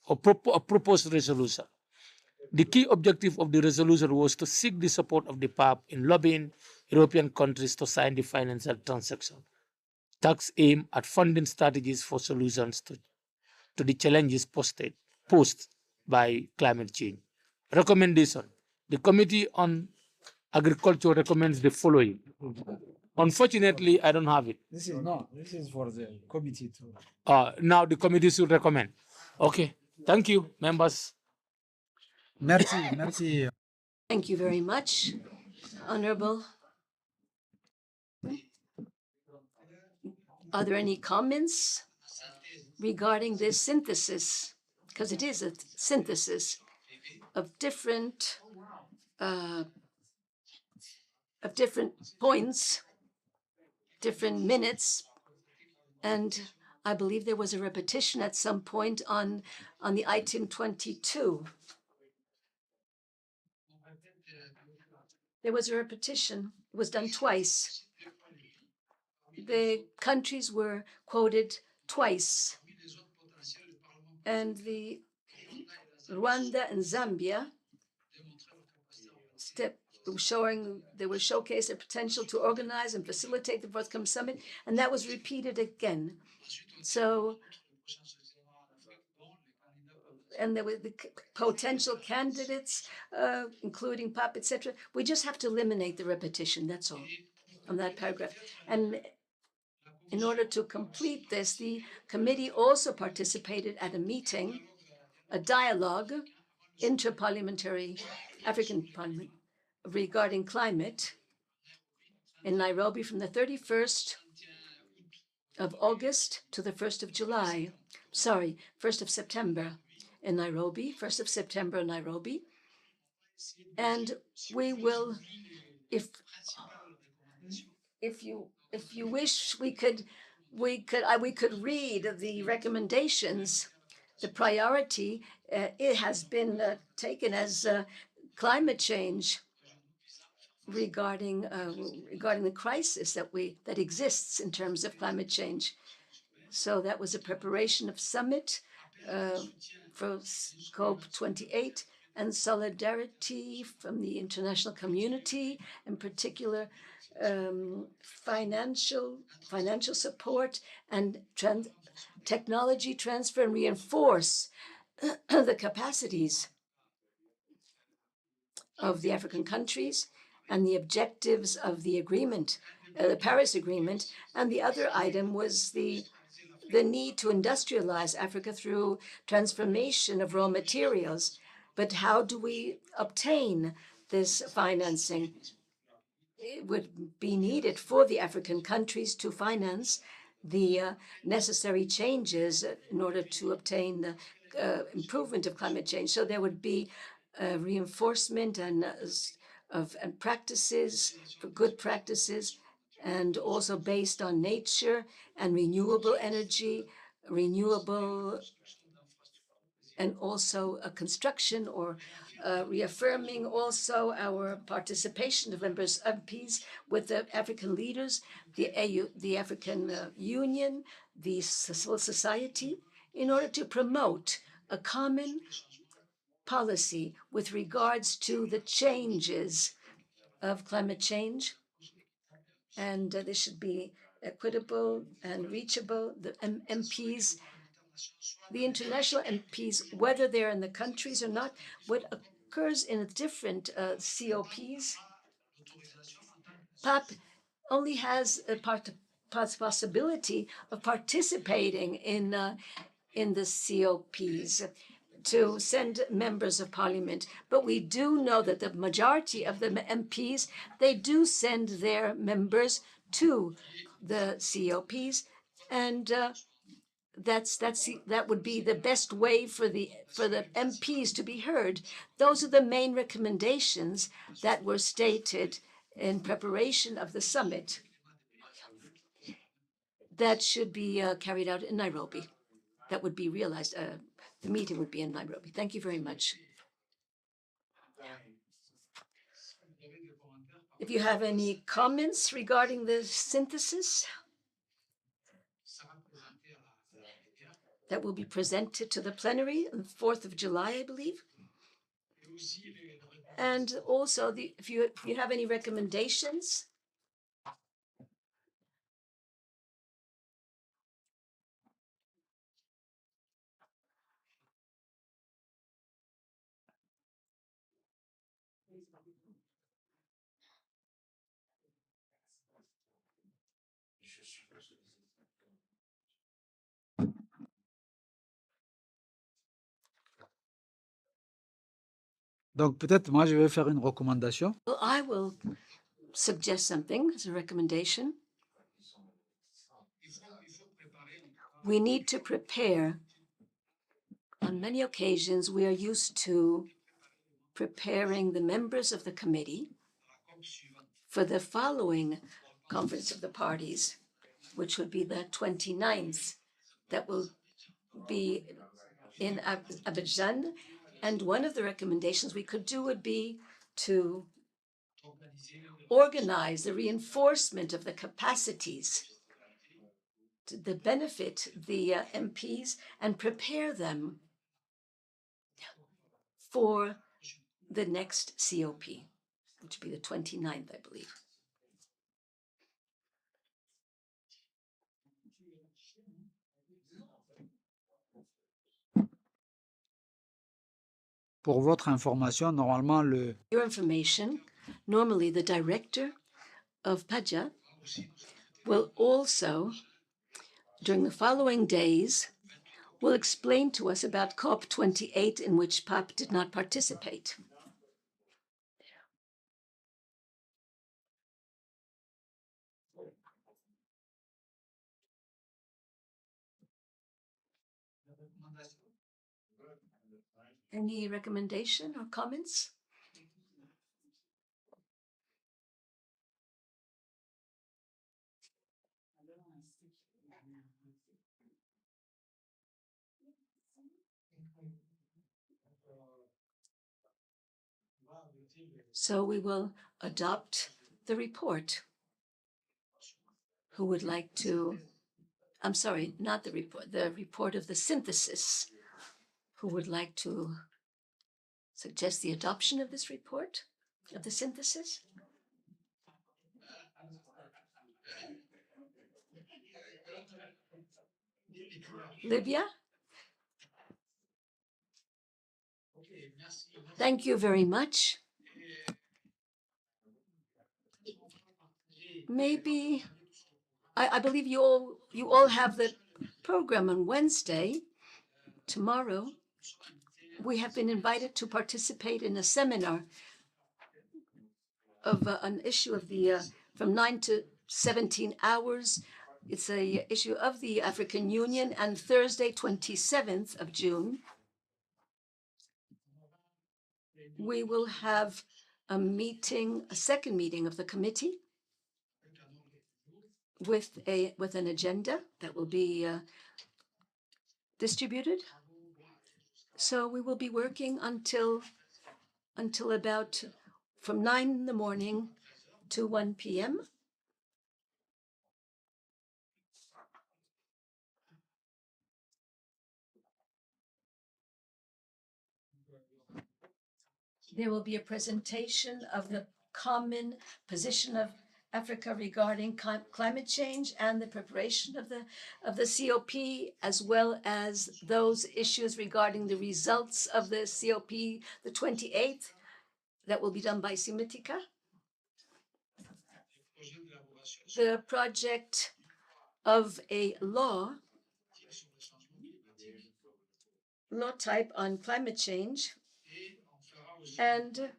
or proposed resolution. The key objective of the resolution was to seek the support of the PAP in lobbying European countries to sign the financial transaction tax aimed at funding strategies for solutions to the challenges posed by climate change. Recommendation. The Committee on Agriculture recommends the following. Unfortunately, I don't have it. This is for the committee to. Now the committee should recommend. Okay. Thank you, members. Merci. Thank you very much, Honorable. Are there any comments regarding this synthesis? Because it is a synthesis of different points, different minutes, and I believe there was a repetition at some point on the item 22. There was a repetition. It was done twice. The countries were quoted twice. And the Rwanda and Zambia they were showcased their potential to organize and facilitate the forthcoming summit, and that was repeated again. So, and there were the potential candidates, including PAP, etc. We just have to eliminate the repetition, that's all, on that paragraph. And in order to complete this, the committee also participated at a meeting, a dialogue, inter-parliamentary African Parliament, regarding climate in Nairobi from the 31st of August to the 1st of July. 1st of September in Nairobi, 1st of September in Nairobi. And we will, if you wish, we could read the recommendations. The priority it has been taken as climate change regarding the crisis that exists in terms of climate change. So that was a preparation of summit for COP28 and solidarity from the international community, in particular financial support and technology transfer, and reinforce the capacities of the African countries and the objectives of the agreement, the Paris Agreement. And the other item was the need to industrialize Africa through transformation of raw materials. But how do we obtain this financing? it would be needed for the African countries to finance the necessary changes in order to obtain the improvement of climate change. So there would be reinforcement and practices, for good practices, and also based on nature and renewable energy, renewable, and also a construction or reaffirming also our participation of members MPs with the African leaders, the AU, the African Union, the civil society, in order to promote a common policy with regards to the changes of climate change. And this should be equitable and reachable. The MPs, the international MPs, whether they're in the countries or not, what occurs in different COPs, PAP only has a possibility of participating in the COPs to send members of parliament. But we do know that the majority of the MPs, they do send their members to the COPs, and that would be the best way for the MPs to be heard. Those are the main recommendations that were stated in preparation of the summit that should be carried out in Nairobi. That would be realized. The meeting would be in Nairobi. Thank you very much. If you have any comments regarding the synthesis that will be presented to the plenary on the 4th of July, I believe. And also, if you have any recommendations. Donc peut-être moi je vais faire une recommandation. Well, I will suggest something as a recommendation. We need to prepare. On many occasions, we are used to preparing the members of the committee for the following Conference of the Parties, which would be the 29th, that will be in Abidjan. And one of the recommendations we could do would be to organize the reinforcement of the capacities to the benefit the MPs and prepare them for the next COP, which would be the 29th, I believe. Pour votre information, normalement Your information, normally the director of PAJA will also, during the following days, will explain to us about COP28 in which PAP did not participate. Any recommendation or comments? So we will adopt the report. Who would like to, I'm sorry, not the report of the synthesis. Who would like to suggest the adoption of this report, of the synthesis? Libya? Thank you very much. Maybe, I believe you all have the program on Wednesday. Tomorrow, we have been invited to participate in a seminar an issue of the from 9 to 17 hours. It's a issue of the African Union. And Thursday, 27th of June, we will have a meeting, a second meeting of the committee with an agenda that will be distributed. So we will be working until about from 9 in the morning to 1 p.m. There will be a presentation of the common position of Africa regarding climate change and the preparation of the COP, as well as those issues regarding the results of the COP, the 28th, that will be done by Simitica. The project of a law type on climate change, and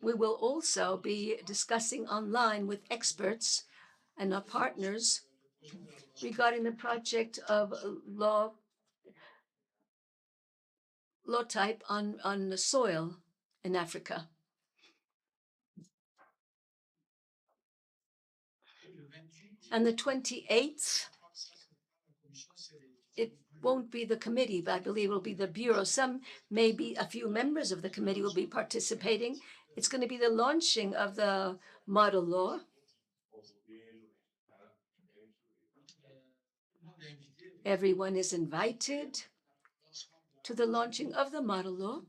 we will also be discussing online with experts and our partners regarding the project of law type on the soil in Africa. And the 28th, it won't be the committee, but I believe it will be the Bureau. Maybe a few members of the committee will be participating. It's going to be the launching of the model law. Everyone is invited to the launching of the model law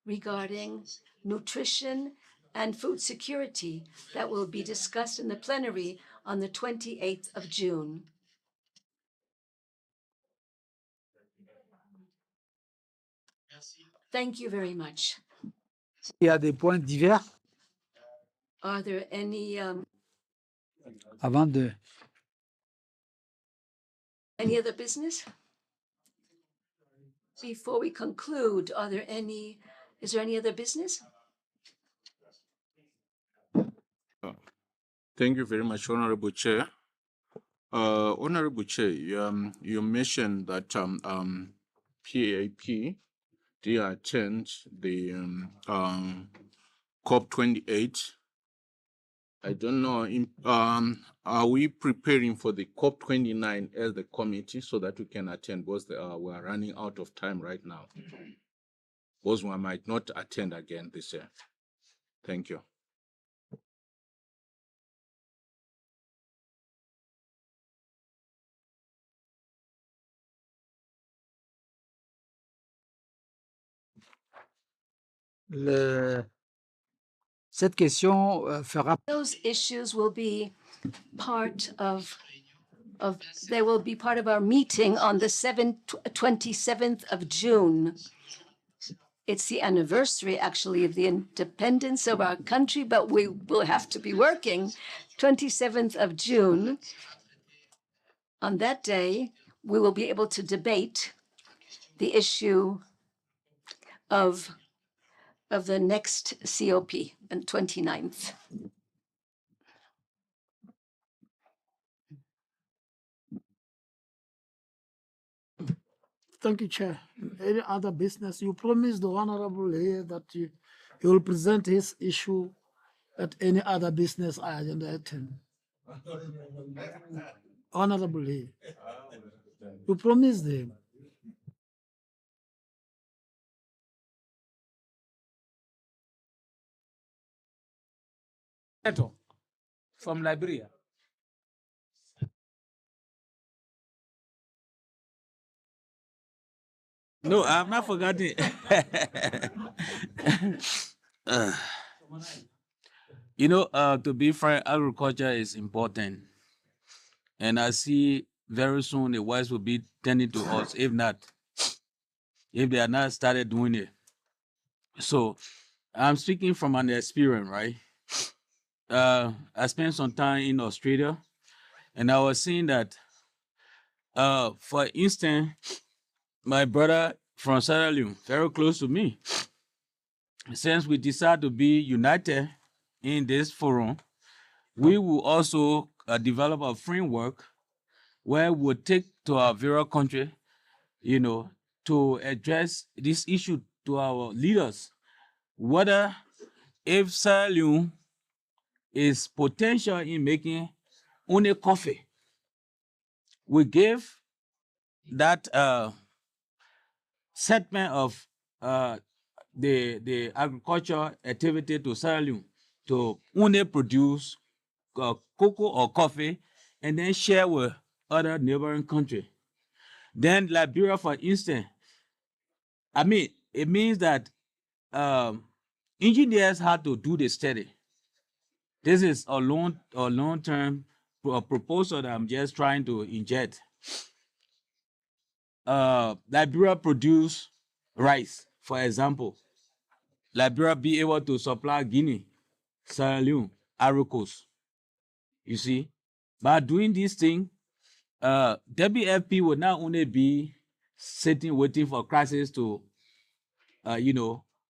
regarding nutrition and food security that will be discussed in the plenary on the 28th of June. Thank you very much. Il y a des points divers Are there any avant de... any other business? Before we conclude, is there any other business? Thank you very much, Honorable Chair. Honorable Chair, you mentioned that PAP did attend the COP28. I don't know, are we preparing for the COP29 as the committee so that we can attend? Because we are running out of time right now. Because we might not attend again this year. Thank you. Cette question fera... Those issues will be part of they will be part of our meeting on the 27th of June. It's the anniversary, actually, of the independence of our country, but we will have to be working. 27th of June. On that day, we will be able to debate the issue of the next COP on 29th. Thank you, Chair. Any other business? You promised the Honorable here that you will present his issue at any other business agenda item. Honorable here. You promised him. From Liberia. No, I've not forgotten. To be frank, agriculture is important. And I see very soon the West will be tending to us, if they are not started doing it. So I'm speaking from an experience, right? I spent some time in Australia, and I was seeing that, for instance, my brother from Sierra Leone, very close to me, since we decided to be united in this forum, we will also develop a framework where we'll take to our various country, you know, to address this issue to our leaders, whether if Sierra Leone is potential in making only coffee, we give that segment of the agriculture activity to Sierra Leone to only produce cocoa or coffee and then share with other neighboring countries. Then Liberia, for instance, I mean, it means that engineers have to do the study. This is a long-term proposal that I'm just trying to inject. Liberia produce rice, for example. Liberia be able to supply Guinea, Sierra Leone, Ivory Coast. You see, by doing this thing, WFP will not only be sitting waiting for crisis to,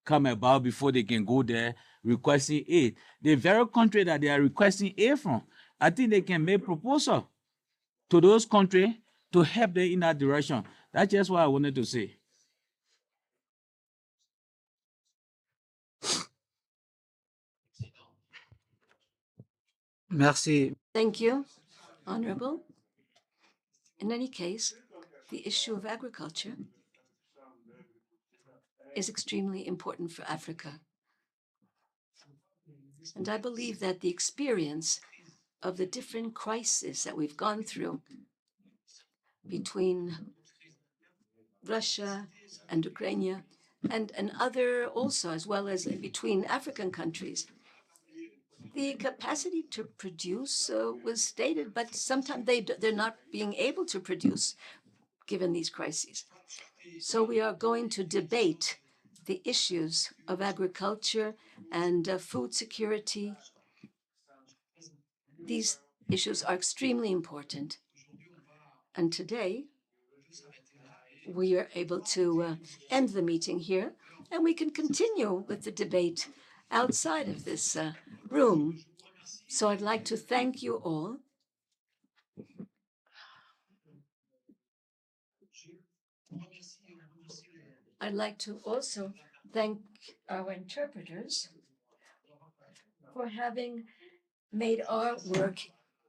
come about before they can go there requesting aid. The very country that they are requesting aid from, I think they can make proposal to those countries to help them in that direction. That's just what I wanted to say. Merci. Thank you, Honorable. In any case, the issue of agriculture is extremely important for Africa. And I believe that the experience of the different crises that we've gone through between Russia and Ukraine and other also, as well as between African countries, the capacity to produce was stated, but sometimes they're not being able to produce given these crises. So we are going to debate the issues of agriculture and food security. These issues are extremely important. And today, we are able to end the meeting here, and we can continue with the debate outside of this room. So I'd like to thank you all. I'd like to also thank our interpreters for having made our work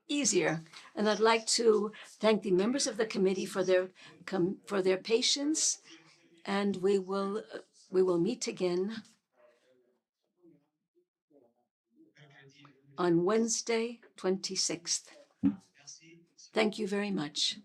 easier. And I'd like to thank the members of the committee for their patience. And we will meet again on Wednesday, 26th. Thank you very much.